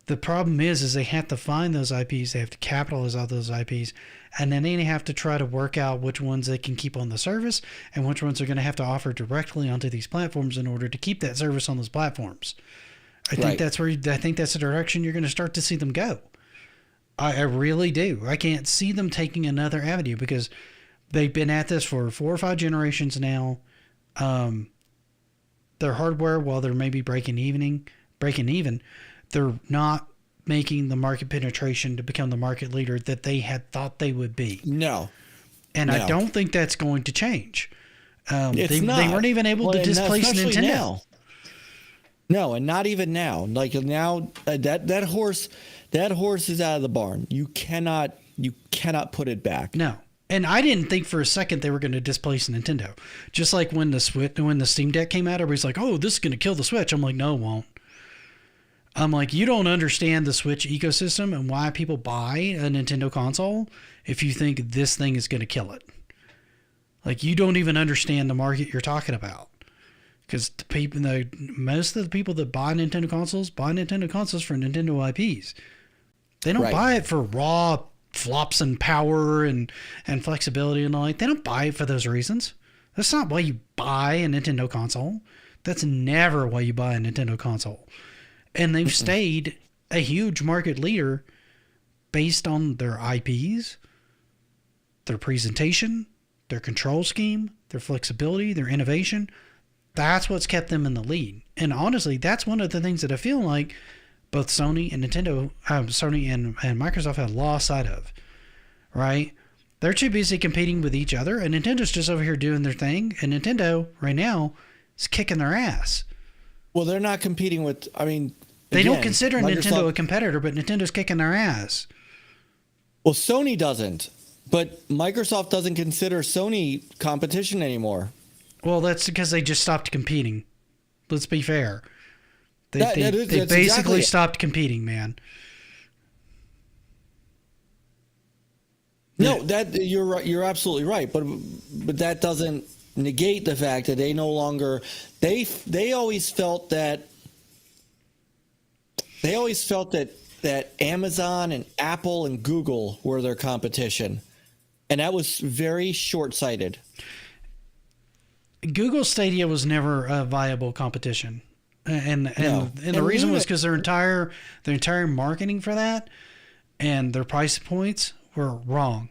The problem is they have to find those IPs, they have to capitalize on those IPs, and then they have to try to work out which ones they can keep on the service and which ones are going to have to offer directly onto these platforms in order to keep that service on those platforms. I think that's the direction you're going to start to see them go. I really do. I can't see them taking another avenue because they've been at this for 4 or 5 generations now. Their hardware, while they're maybe breaking even, they're not making the market penetration to become the market leader that they had thought they would be. No. I don't think that's going to change. They weren't even able to displace Nintendo. Now. No, and not even now. Like now, that horse is out of the barn. You cannot put it back. No. And I didn't think for a second they were going to displace Nintendo. Just like when the Steam Deck came out, everybody's like, "Oh, this is going to kill the Switch." I'm like, "No, it won't." I'm like, you don't understand the Switch ecosystem and why people buy a Nintendo console if you think this thing is going to kill it. Like, you don't even understand the market you're talking about. Because most of the people that buy Nintendo consoles for Nintendo IPs. They don't buy it for raw flops and power and flexibility and all that. They don't buy it for those reasons. That's not why you buy a Nintendo console. That's never why you buy a Nintendo console. And they've stayed a huge market leader based on their IPs, their presentation, their control scheme, their flexibility, their innovation. That's what's kept them in the lead. And honestly, that's one of the things that I feel like both Sony and Sony and Microsoft have lost sight of, right? They're too busy competing with each other, and Nintendo's just over here doing their thing. And Nintendo right now is kicking their ass. Well, they're not competing with. They don't consider Nintendo a competitor, but Nintendo's kicking their ass. Well, Sony doesn't, but Microsoft doesn't consider Sony competition anymore. Well, that's because they just stopped competing. Let's be fair. They basically exactly stopped competing, man. No, you're right. You're absolutely right. But that doesn't negate the fact that they no longer. They always felt that. They always felt that Amazon and Apple and Google were their competition, and that was very short-sighted. Google Stadia was never a viable competition, and the reason was because their entire marketing for that and their price points were wrong.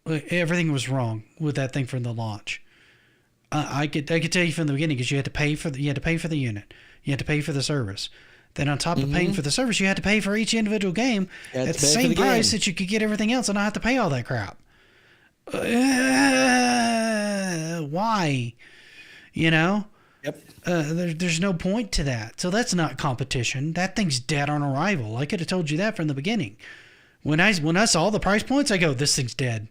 Everything was wrong with that thing from the launch. I could tell you from the beginning because you had to pay for the unit, you had to pay for the service. Then on top of paying for the service, you had to pay for each individual game at the same price that you could get everything else, and not have to pay all that crap. Why? Yep. There's no point to that. So that's not competition. That thing's dead on arrival. I could have told you that from the beginning. When I saw the price points, I go, this thing's dead.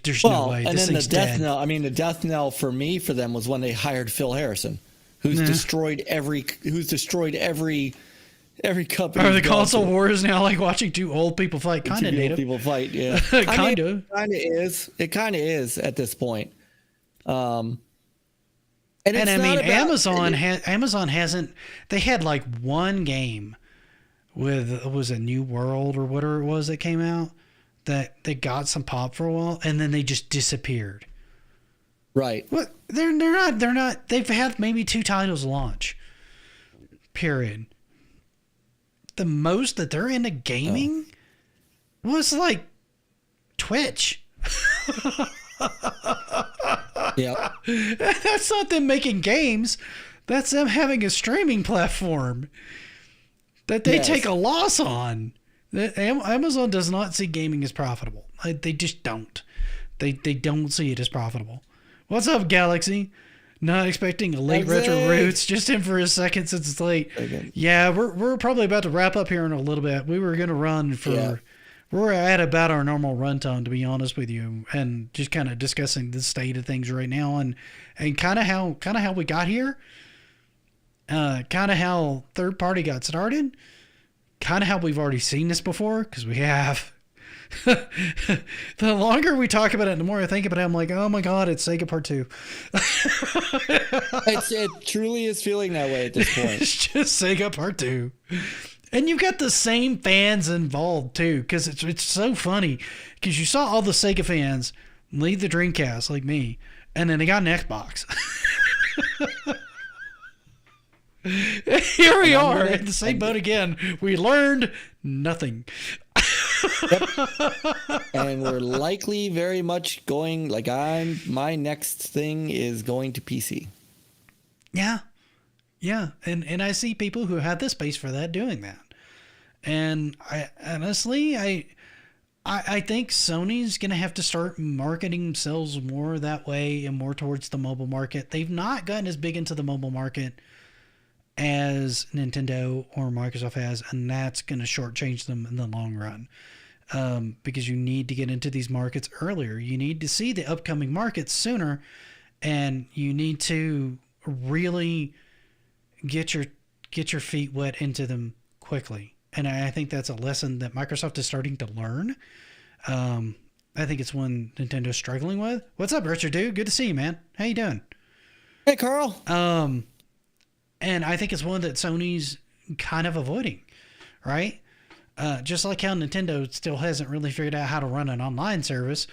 there's no way and this then the thing's death dead. knell. I mean, the death knell for them was when they hired Phil Harrison, who's destroyed every company. Are the console wars now like watching two old people fight? Kind of, native people fight. Yeah, kind of. It kind of is at this point. And I mean, Amazon hasn't. They had like one game with was a New World or whatever it was that came out that they got some pop for a while, and then they just disappeared. Right. What? They're not. They've had maybe 2 titles launch. Period. The most that they're into gaming was like Twitch. Yeah. That's not them making games. That's them having a streaming platform that they take a loss on. Amazon does not see gaming as profitable. They just don't. They don't see it as profitable. What's up, Galaxy? Not expecting a late RetroRoots. Just in for a second since it's late. Okay. Yeah, we're probably about to wrap up here in a little bit. We were going to run for... Yeah. We're at about our normal runtime, to be honest with you, and just kind of discussing the state of things right now, and kind of how we got here, kind of how third party got started, kind of how we've already seen this before, because we have. The longer we talk about it, the more I think about it, I'm like, oh my god, it's Sega Part 2. It truly is feeling that way at this point. It's just Sega Part 2. And you've got the same fans involved too, because it's so funny. Because you saw all the Sega fans leave the Dreamcast like me, and then they got an Xbox. Here we are in the same boat again. We learned nothing. Yep. And we're likely very much going like my next thing is going to PC. Yeah. Yeah, and I see people who have the space for that doing that. And I honestly, I think Sony's going to have to start marketing themselves more that way and more towards the mobile market. They've not gotten as big into the mobile market as Nintendo or Microsoft has, and that's going to shortchange them in the long run. Because you need to get into these markets earlier. You need to see the upcoming markets sooner, and you need to really get your feet wet into them quickly. And I think that's a lesson that Microsoft is starting to learn. I think it's one Nintendo's struggling with. What's up, Richard dude? Good to see you, man. How you doing? Hey, Carl. And I think it's one that Sony's kind of avoiding, right? Just like how Nintendo still hasn't really figured out how to run an online service,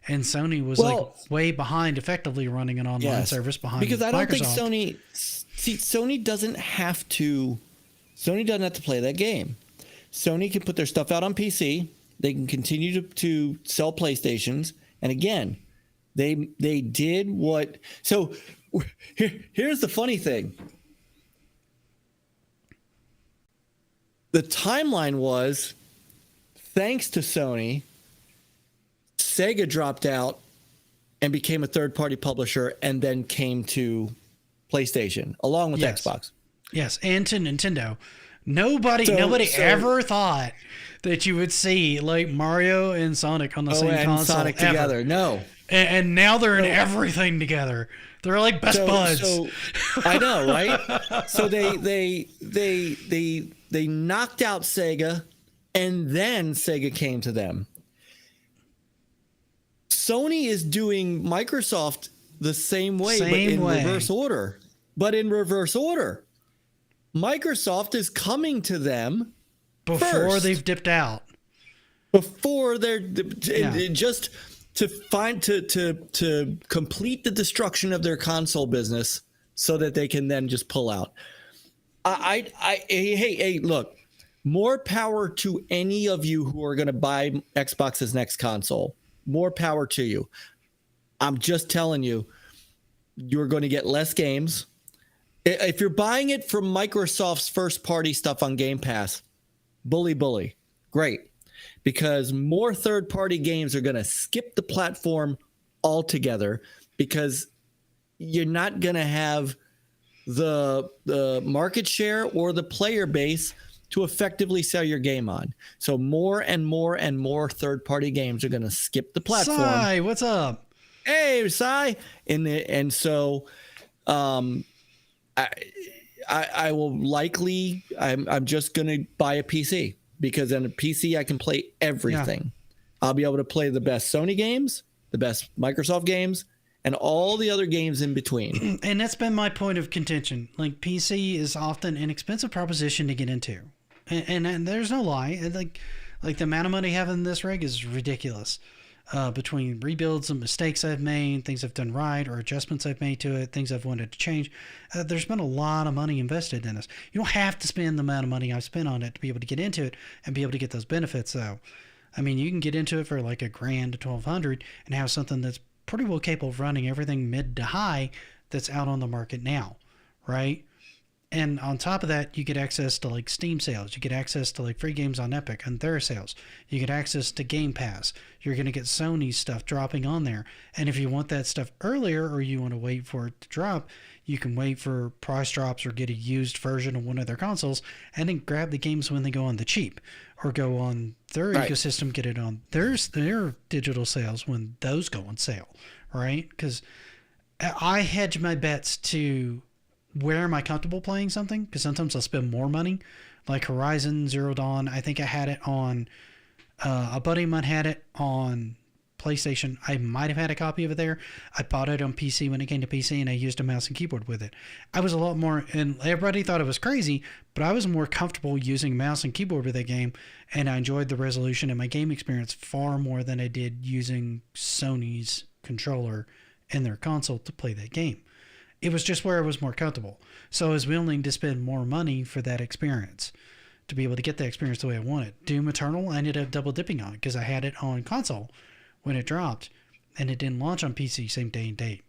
and Sony was like way behind effectively running an online service behind because I don't Microsoft. think Sony doesn't have to play that game. Sony can put their stuff out on PC. They can continue to sell PlayStations. And again, they did what. So here's the funny thing. The timeline was, thanks to Sony, Sega dropped out and became a third-party publisher and then came to PlayStation along with Xbox. Yes, and to Nintendo. Nobody ever thought that you would see like Mario and Sonic on the same console Sonic together. No. And now they're in everything together. They're like best buds. So I know, right? So they knocked out Sega, and then Sega came to them. Sony is doing Microsoft the same way, but in reverse order. Microsoft is coming to them before they've dipped out. Before they're just to complete the destruction of their console business, so that they can then just pull out. Hey, look, more power to any of you who are going to buy Xbox's next console. More power to you. I'm just telling you, you're going to get less games. If you're buying it from Microsoft's first-party stuff on Game Pass, bully, great. Because more third-party games are going to skip the platform altogether, because you're not going to have the market share or the player base to effectively sell your game on. So more and more and more third-party games are going to skip the platform. Sai, what's up? Hey, Sai. And so I will likely, I'm just going to buy a PC, because on a PC I can play everything. Yeah. I'll be able to play the best Sony games, the best Microsoft games, and all the other games in between. And that's been my point of contention. Like, PC is often an expensive proposition to get into. And there's no lie. Like the amount of money having this rig is ridiculous. Between rebuilds and mistakes I've made, things I've done right, or adjustments I've made to it, things I've wanted to change. There's been a lot of money invested in this. You don't have to spend the amount of money I've spent on it to be able to get into it and be able to get those benefits, though. I mean, you can get into it for like $1,000 to $1,200 and have something that's pretty well capable of running everything mid to high that's out on the market now, right? And on top of that, you get access to like Steam sales. You get access to like free games on Epic and their sales. You get access to Game Pass. You're going to get Sony stuff dropping on there. And if you want that stuff earlier, or you want to wait for it to drop, you can wait for price drops or get a used version of one of their consoles and then grab the games when they go on the cheap, or go on their ecosystem, get it on their digital sales when those go on sale, right? Because I hedge my bets to where am I comfortable playing something, because sometimes I'll spend more money. Like Horizon Zero Dawn, I think I had it on a buddy of mine had it on PlayStation. I might have had a copy of it there. I bought it on PC when it came to PC, and I used a mouse and keyboard with it. I was a lot more, and everybody thought it was crazy, but I was more comfortable using mouse and keyboard with that game, and I enjoyed the resolution and my game experience far more than I did using Sony's controller in their console to play that game. It was just where I was more comfortable. So I was willing to spend more money for that experience, to be able to get that experience the way I wanted. Doom Eternal, I ended up double dipping on it because I had it on console when it dropped, and it didn't launch on PC same day and date.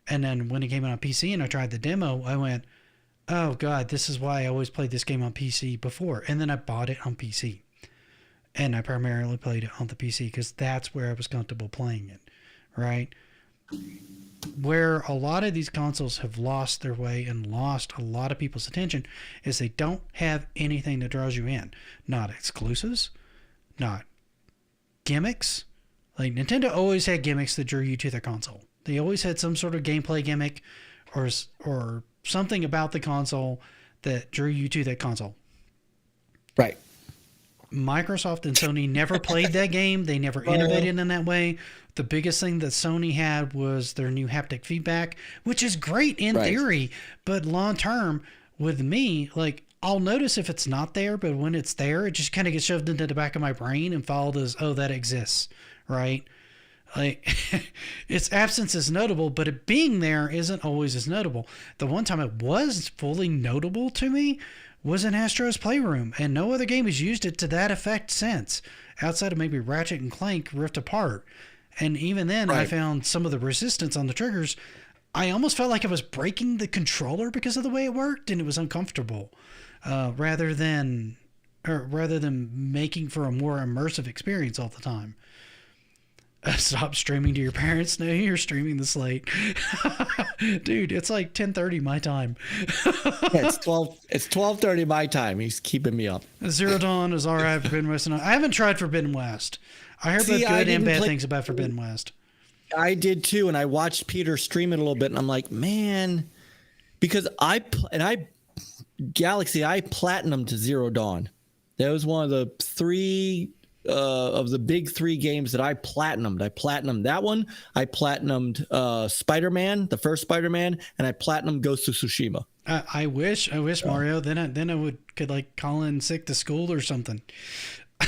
And then when it came out on PC and I tried the demo, I went, oh God, this is why I always played this game on PC before. And then I bought it on PC. And I primarily played it on the PC because that's where I was comfortable playing it, right? Where a lot of these consoles have lost their way and lost a lot of people's attention is they don't have anything that draws you in. Not exclusives, not gimmicks. Like, Nintendo always had gimmicks that drew you to their console. They always had some sort of gameplay gimmick or something about the console that drew you to that console. Right. Microsoft and Sony never played that game. They never innovated in that way. The biggest thing that Sony had was their new haptic feedback, which is great in theory, but long term with me, like, I'll notice if it's not there, but when it's there, it just kind of gets shoved into the back of my brain and followed as, oh, that exists, right? Like, its absence is notable, but it being there isn't always as notable. The one time it was fully notable to me was in Astro's Playroom, and no other game has used it to that effect since, outside of maybe Ratchet and Clank Rift Apart. And even then, I found some of the resistance on the triggers. I almost felt like I was breaking the controller because of the way it worked, and it was uncomfortable, rather than making for a more immersive experience all the time. Stop streaming to your parents. No, you're streaming this late. Dude, it's like 10:30 my time. Yeah, it's 12:30 my time. He's keeping me up. Zero Dawn is all right. Forbidden West. I haven't tried Forbidden West. I heard both good and bad things about Forbidden West. I did too, and I watched Peter stream it a little bit, and I'm like, man, because I platinumed to Zero Dawn. That was one of the three of the big three games that I platinumed. I platinumed that one. I platinumed Spider-Man, the first Spider-Man, and I platinumed Ghost of Tsushima. I wish Mario. Then I could like call in sick to school or something.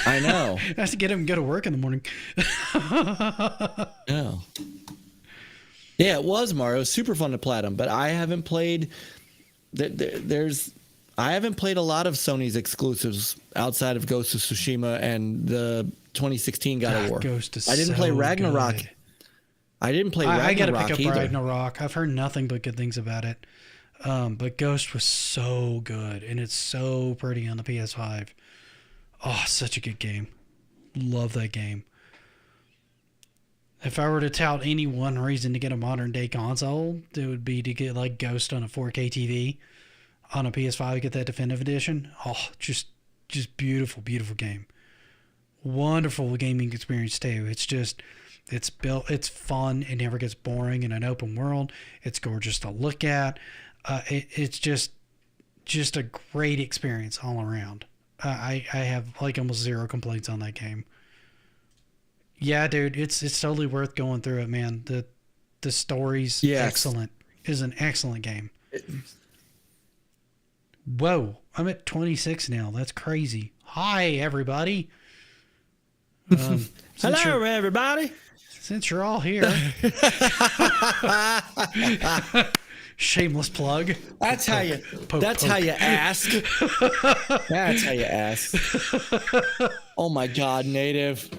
I know. I have to get him to go to work in the morning. Yeah. Yeah, it was Mario. Super fun to platinum, but I haven't played. I haven't played a lot of Sony's exclusives outside of Ghost of Tsushima and the 2016 God of War. I didn't play Ragnarok. Good. I didn't play Ragnarok I got to pick up either. Ragnarok. I've heard nothing but good things about it. But Ghost was so good, and it's so pretty on the PS5. Oh, such a good game. Love that game. If I were to tout any one reason to get a modern day console, it would be to get like Ghost on a 4K TV on a PS5, get that definitive edition. Oh, just just beautiful, beautiful game. Wonderful gaming experience too. It's fun. It never gets boring in an open world. It's gorgeous to look at. It's just a great experience all around. I have like almost zero complaints on that game. Yeah, dude, it's totally worth going through it, man. The story's excellent. Is an excellent game. Whoa, I'm at 26 now. That's crazy. Hi, everybody. Hello, everybody. Since you're all here. Shameless plug. That's how you ask. That's how you ask. Oh my God, Native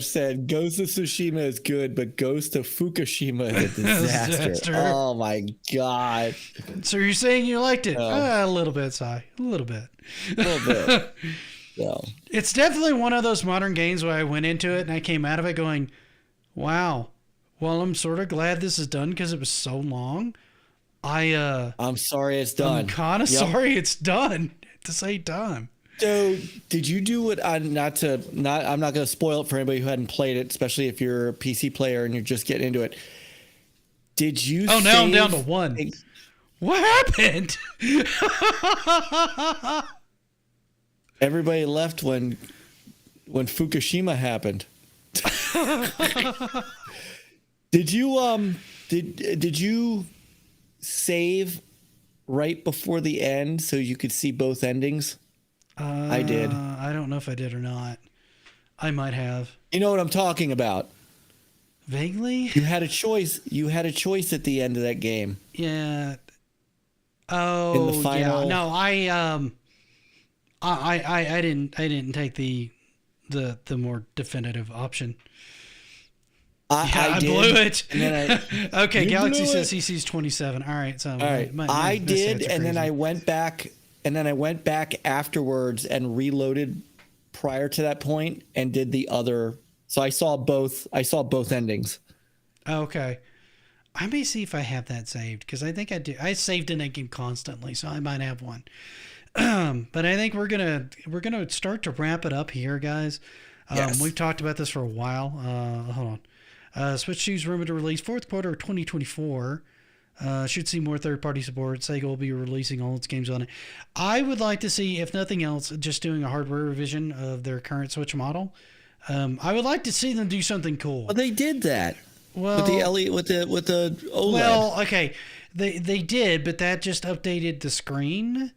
said Ghost of Tsushima is good, but Ghost of Fukushima is a disaster. Oh my God. So you're saying you liked it? A little bit, Sai. A little bit. So. It's definitely one of those modern games where I went into it and I came out of it going, wow, well, I'm sort of glad this is done because it was so long. I'm sorry it's done. I'm kind of sorry it's done at the same time. So did you do it? I'm not going to spoil it for anybody who hadn't played it, especially if you're a PC player and you're just getting into it. Did you? Oh, now I'm down to 1. What happened? Everybody left when Fukushima happened. Did you save right before the end so you could see both endings? I did. I don't know if I did or not. I might have. You know what I'm talking about? Vaguely? You had a choice. You had a choice at the end of that game. Yeah. Oh, in the final... yeah. No, I didn't take the more definitive option. I did. Blew it. And then okay, Galaxy says he sees 27. All right, so all right. I did, and then I went back, afterwards and reloaded prior to that point and did the other. So I saw both endings. Okay. I may see if I have that saved because I think I do. I saved in that game constantly, so I might have one. But I think we're gonna start to wrap it up here, guys. Yes. We've talked about this for a while. Hold on. Switch 2 is rumored to release fourth quarter of 2024. Should see more third-party support. Sega will be releasing all its games on it. I would like to see, if nothing else, just doing a hardware revision of their current Switch model. I would like to see them do something cool. Well, they did that. Well, with the OLED. Well, okay, they did, but that just updated the screen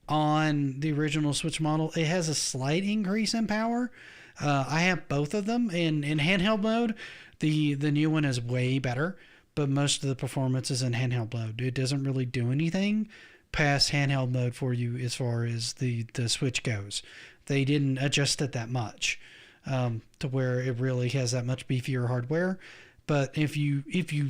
on the original Switch model. It has a slight increase in power. I have both of them in handheld mode. The new one is way better, but most of the performance is in handheld mode. It doesn't really do anything past handheld mode for you as far as the Switch goes. They didn't adjust it that much to where it really has that much beefier hardware. But if you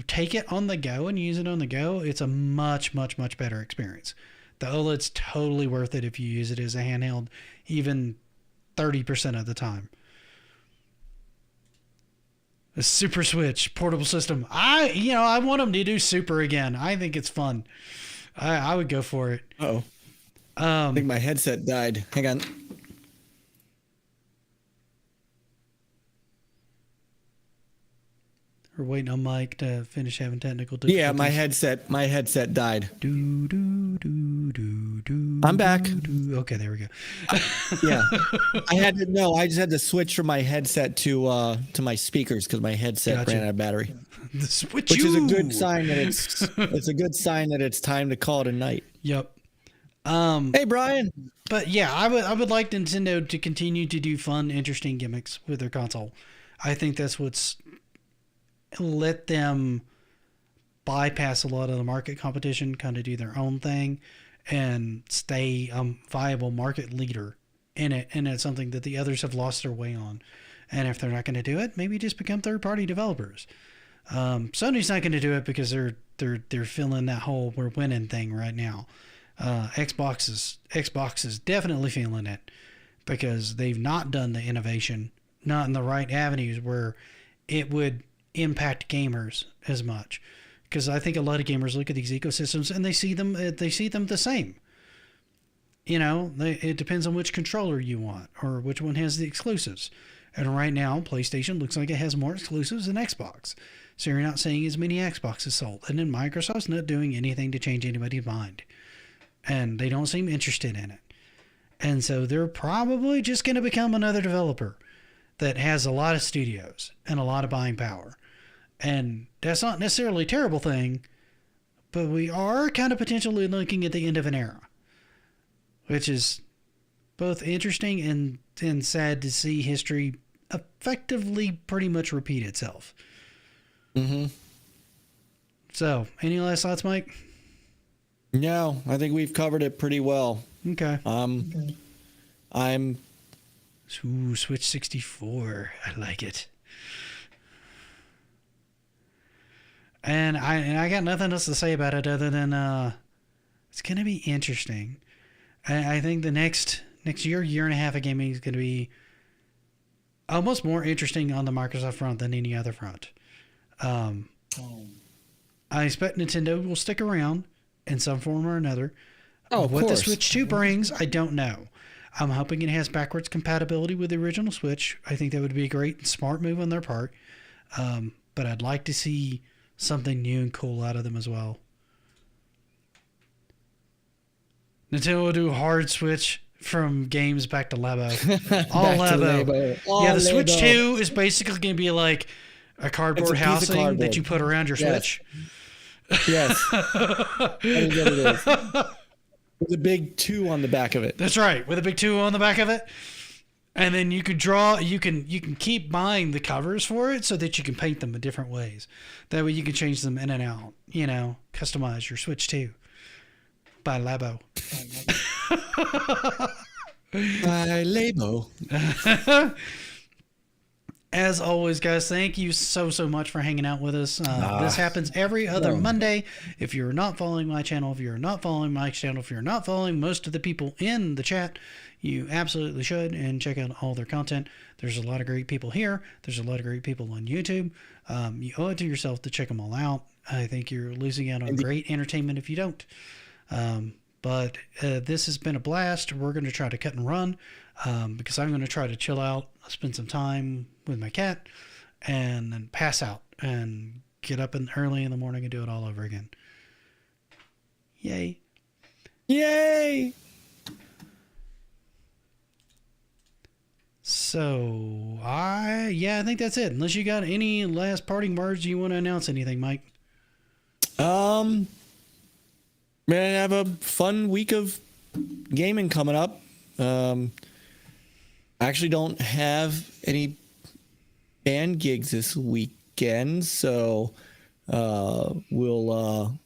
take it on the go and use it on the go, it's a much, much, much better experience. The OLED's totally worth it if you use it as a handheld, even 30% of the time. A Super Switch portable system. I want them to do Super again. I think it's fun. I would go for it. Uh-oh. I think my headset died. Hang on. We're waiting on Mike to finish having technical difficulties. Yeah, my headset died. I'm back. Okay, there we go. Yeah, I just had to switch from my headset to my speakers because my headset ran out of battery. Which is a good sign that it's time to call it a night. Yep. Hey, Brian. But yeah, I would like Nintendo to continue to do fun, interesting gimmicks with their console. I think that's what's let them bypass a lot of the market competition, kind of do their own thing, and stay a viable market leader in it. And it's something that the others have lost their way on. And if they're not going to do it, maybe just become third-party developers. Sony's not going to do it because they're filling that whole "we're winning" thing right now. Xbox is definitely feeling it because they've not done the innovation, not in the right avenues where it would impact gamers as much. Because I think a lot of gamers look at these ecosystems and they see them the same. It depends on which controller you want or which one has the exclusives. And right now, PlayStation looks like it has more exclusives than Xbox. So you're not seeing as many Xboxes sold. And then Microsoft's not doing anything to change anybody's mind. And they don't seem interested in it. And so they're probably just going to become another developer that has a lot of studios and a lot of buying power. And that's not necessarily a terrible thing, but we are kind of potentially looking at the end of an era, which is both interesting and sad to see history effectively pretty much repeat itself. Mm-hmm. So, any last thoughts, Mike? No, I think we've covered it pretty well. Okay. I'm Ooh, Switch 64. I like it. And I got nothing else to say about it other than it's going to be interesting. I think the next year and a half of gaming is going to be almost more interesting on the Microsoft front than any other front. I expect Nintendo will stick around in some form or another. of What course. the Switch 2 brings, I don't know. I'm hoping it has backwards compatibility with the original Switch. I think that would be a great and smart move on their part. But I'd like to see something new and cool out of them as well. Nintendo will do a hard switch from games back to Labo. All Back to Labo. Labo. All Yeah, the Switch Labo. 2 is basically going to be like a It's cardboard a piece of housing cardboard. that you put around your Yes. Switch. Yes. That is what it is. With a big 2 on the back of it. That's right, with a big 2 on the back of it. And then you can keep buying the covers for it so that you can paint them in different ways. That way you can change them in and out, customize your Switch 2 by Labo. By Labo. As always, guys, thank you so much for hanging out with us. This happens every other Monday. If you're not following my channel, if you're not following Mike's channel, if you're not following most of the people in the chat, you absolutely should, and check out all their content. There's a lot of great people here. There's a lot of great people on YouTube. You owe it to yourself to check them all out. I think you're losing out on great entertainment if you don't. But this has been a blast. We're going to try to cut and run because I'm going to try to chill out, spend some time with my cat, and then pass out and get up early in the morning and do it all over again. Yay. Yay! So, I think that's it. Unless you got any last parting words you want to announce anything, Mike. Man, I have a fun week of gaming coming up. I actually don't have any band gigs this weekend, so we'll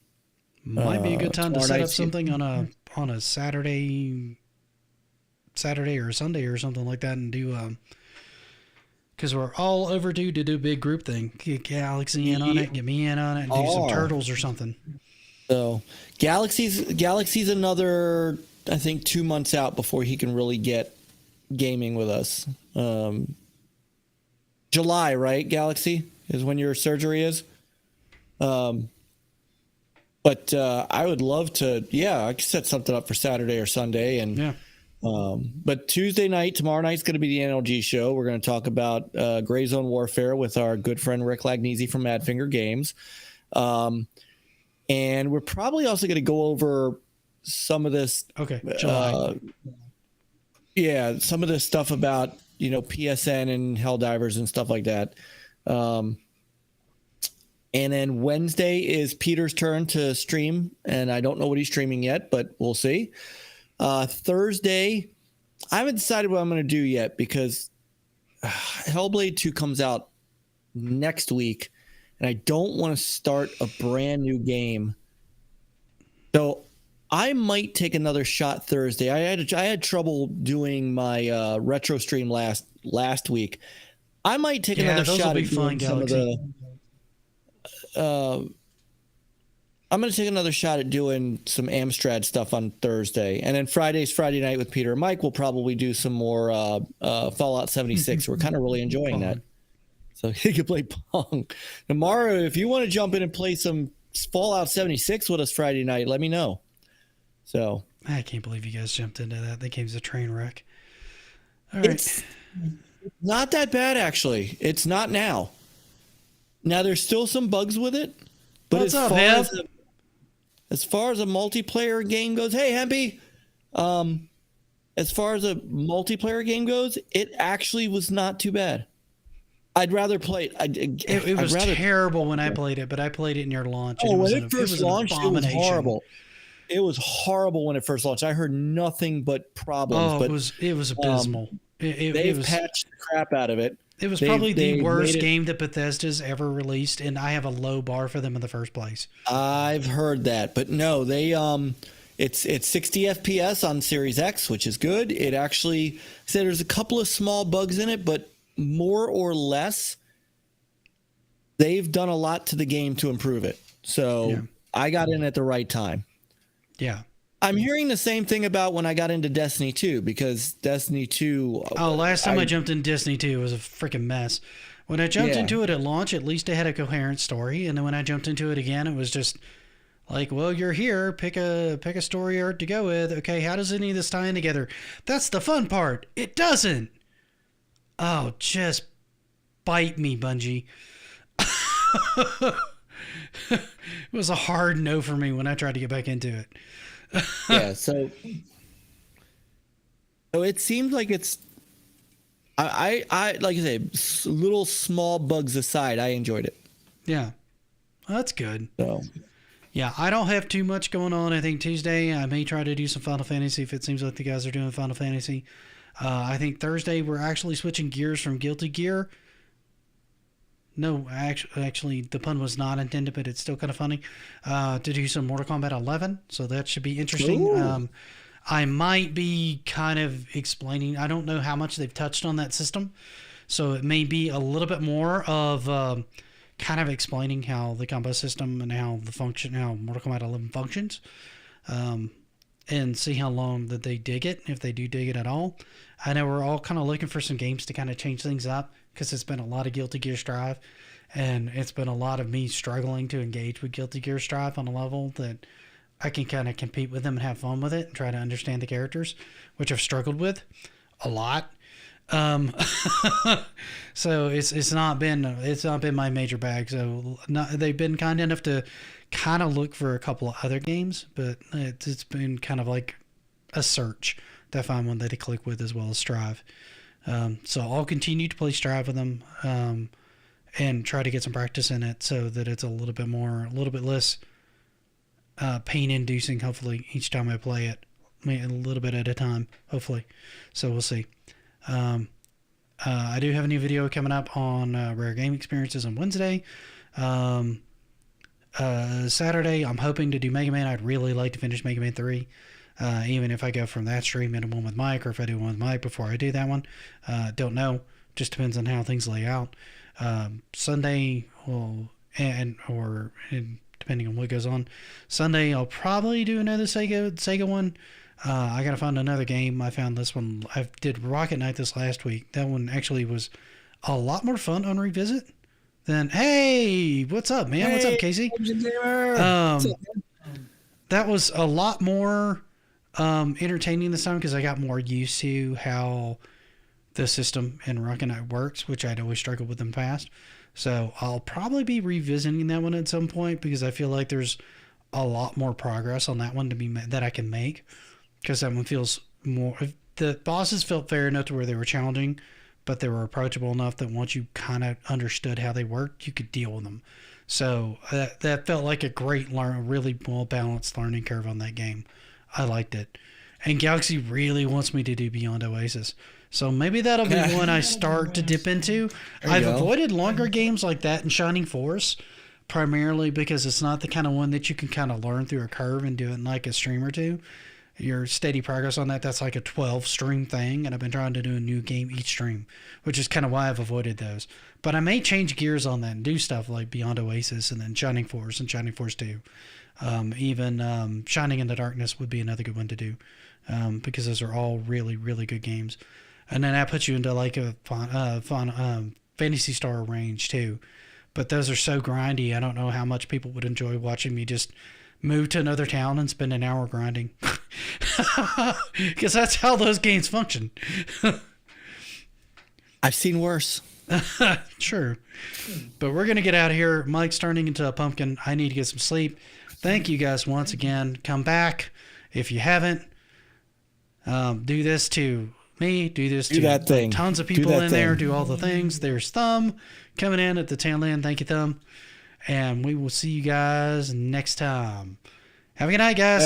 might be a good time to tomorrow set up night's- something on a Saturday or a Sunday or something like that, and do because we're all overdue to do a big group thing. Get Galaxy in on it, get me in on it, and do some turtles or something. So Galaxy's another, I think, 2 months out before he can really get gaming with us. July, right? Galaxy is when your surgery is. But I would love to. Yeah, I could set something up for Saturday or Sunday, and Yeah. But Tuesday night, tomorrow night's going to be the NLG show. We're going to talk about Gray Zone Warfare with our good friend Rick Lagnese from Madfinger Games. And we're probably also going to go over some of this. Okay, July. Some of this stuff about, PSN and Helldivers and stuff like that. And then Wednesday is Peter's turn to stream, and I don't know what he's streaming yet, but we'll see. Thursday, I haven't decided what I'm going to do yet because Hellblade 2 comes out next week, and I don't want to start a brand new game. So I might take another shot Thursday. I had trouble doing my retro stream last week. I might take another those will shot be at fun, doing some of Galaxy. the. I'm going to take another shot at doing some Amstrad stuff on Thursday. And then Friday night with Peter and Mike. We'll probably do some more Fallout 76. We're kind of really enjoying that. So you can play Pong. Tomorrow, if you want to jump in and play some Fallout 76 with us Friday night, let me know. So I can't believe you guys jumped into that. That game's a train wreck. All right. It's not that bad, actually. It's not now. Now, there's still some bugs with it. But What's up, Ev? as far as a multiplayer game goes, hey, Hempy, as far as a multiplayer game goes, it actually was not too bad. I'd rather play it. It was terrible when I played it, but I played it near launch. Oh, when it first launched, it was horrible. It was horrible when it first launched. I heard nothing but problems. Oh, but, it was abysmal. They've patched the crap out of it. It was probably the worst game that Bethesda's ever released, and I have a low bar for them in the first place. I've heard that, but no, they it's 60 FPS on Series X, which is good. It actually said there's a couple of small bugs in it, but more or less, they've done a lot to the game to improve it. So yeah. I got in at the right time. Yeah. I'm hearing the same thing about when I got into Destiny 2, because Destiny 2... Oh, last time I jumped into Destiny 2, it was a freaking mess. When I jumped into it at launch, at least it had a coherent story. And then when I jumped into it again, it was just like, well, you're here. Pick a story arc to go with. Okay, how does any of this tie in together? That's the fun part. It doesn't. Oh, just bite me, Bungie. It was a hard no for me when I tried to get back into it. Yeah, so it seems like it's I like I say, little small bugs aside, I enjoyed it. Yeah, well, that's good. So yeah, I don't have too much going on. I think Tuesday I may try to do some Final Fantasy if it seems like the guys are doing Final Fantasy. I think Thursday we're actually switching gears from Guilty Gear. No, actually, the pun was not intended, but it's still kind of funny. To do some Mortal Kombat 11, so that should be interesting. I might be kind of explaining. I don't know how much they've touched on that system, so it may be a little bit more of kind of explaining how the combo system and how Mortal Kombat 11 functions, and see how long that they dig it, if they do dig it at all. I know we're all kind of looking for some games to kind of change things up, because it's been a lot of Guilty Gear Strive, and it's been a lot of me struggling to engage with Guilty Gear Strive on a level that I can kind of compete with them and have fun with it and try to understand the characters, which I've struggled with a lot. So it's not been my major bag. So they've been kind enough to kind of look for a couple of other games, but it's been kind of like a search to find one that they click with as well as Strive. So I'll continue to play Strive with them, and try to get some practice in it so that it's a little bit less pain-inducing, hopefully, each time I play it, a little bit at a time, hopefully. So we'll see. I do have a new video coming up on Rare Game Experiences on Wednesday. Saturday, I'm hoping to do Mega Man. I'd really like to finish Mega Man 3. Even if I go from that stream into one with Mike, or if I do one with Mike before I do that one. Don't know. Just depends on how things lay out. Sunday, or depending on what goes on. Sunday, I'll probably do another Sega one. I gotta find another game. I found this one. I did Rocket Knight this last week. That one actually was a lot more fun on Revisit than, hey, what's up, man? Hey, what's up, Casey? That was a lot more entertaining this time, because I got more used to how the system in Rocket Knight works, which I'd always struggled with in the past. So I'll probably be revisiting that one at some point, because I feel like there's a lot more progress on that one that I can make, because that one feels more. The bosses felt fair enough to where they were challenging, but they were approachable enough that once you kind of understood how they worked, you could deal with them. So that felt like a really well balanced learning curve on that game. I liked it. And Galaxy really wants me to do Beyond Oasis. So maybe that'll be one I start to dip into. I've avoided longer games like that and Shining Force, primarily because it's not the kind of one that you can kind of learn through a curve and do it in like a stream or two. Your steady progress on that's like a 12 stream thing, and I've been trying to do a new game each stream, which is kind of why I've avoided those. But I may change gears on that and do stuff like Beyond Oasis and then Shining Force and Shining Force 2. Even Shining in the Darkness would be another good one to do, because those are all really, really good games. And then that puts you into like a Phantasy Star range too. But those are so grindy, I don't know how much people would enjoy watching me just move to another town and spend an hour grinding. Because that's how those games function. I've seen worse. Sure. But we're going to get out of here. Mike's turning into a pumpkin. I need to get some sleep. Thank you guys once again. Come back. If you haven't, do this to me. Do this to that thing. Tons of people in there. Do all the things. There's Thumb coming in at the tail end. Thank you, Thumb. And we will see you guys next time. Have a good night, guys.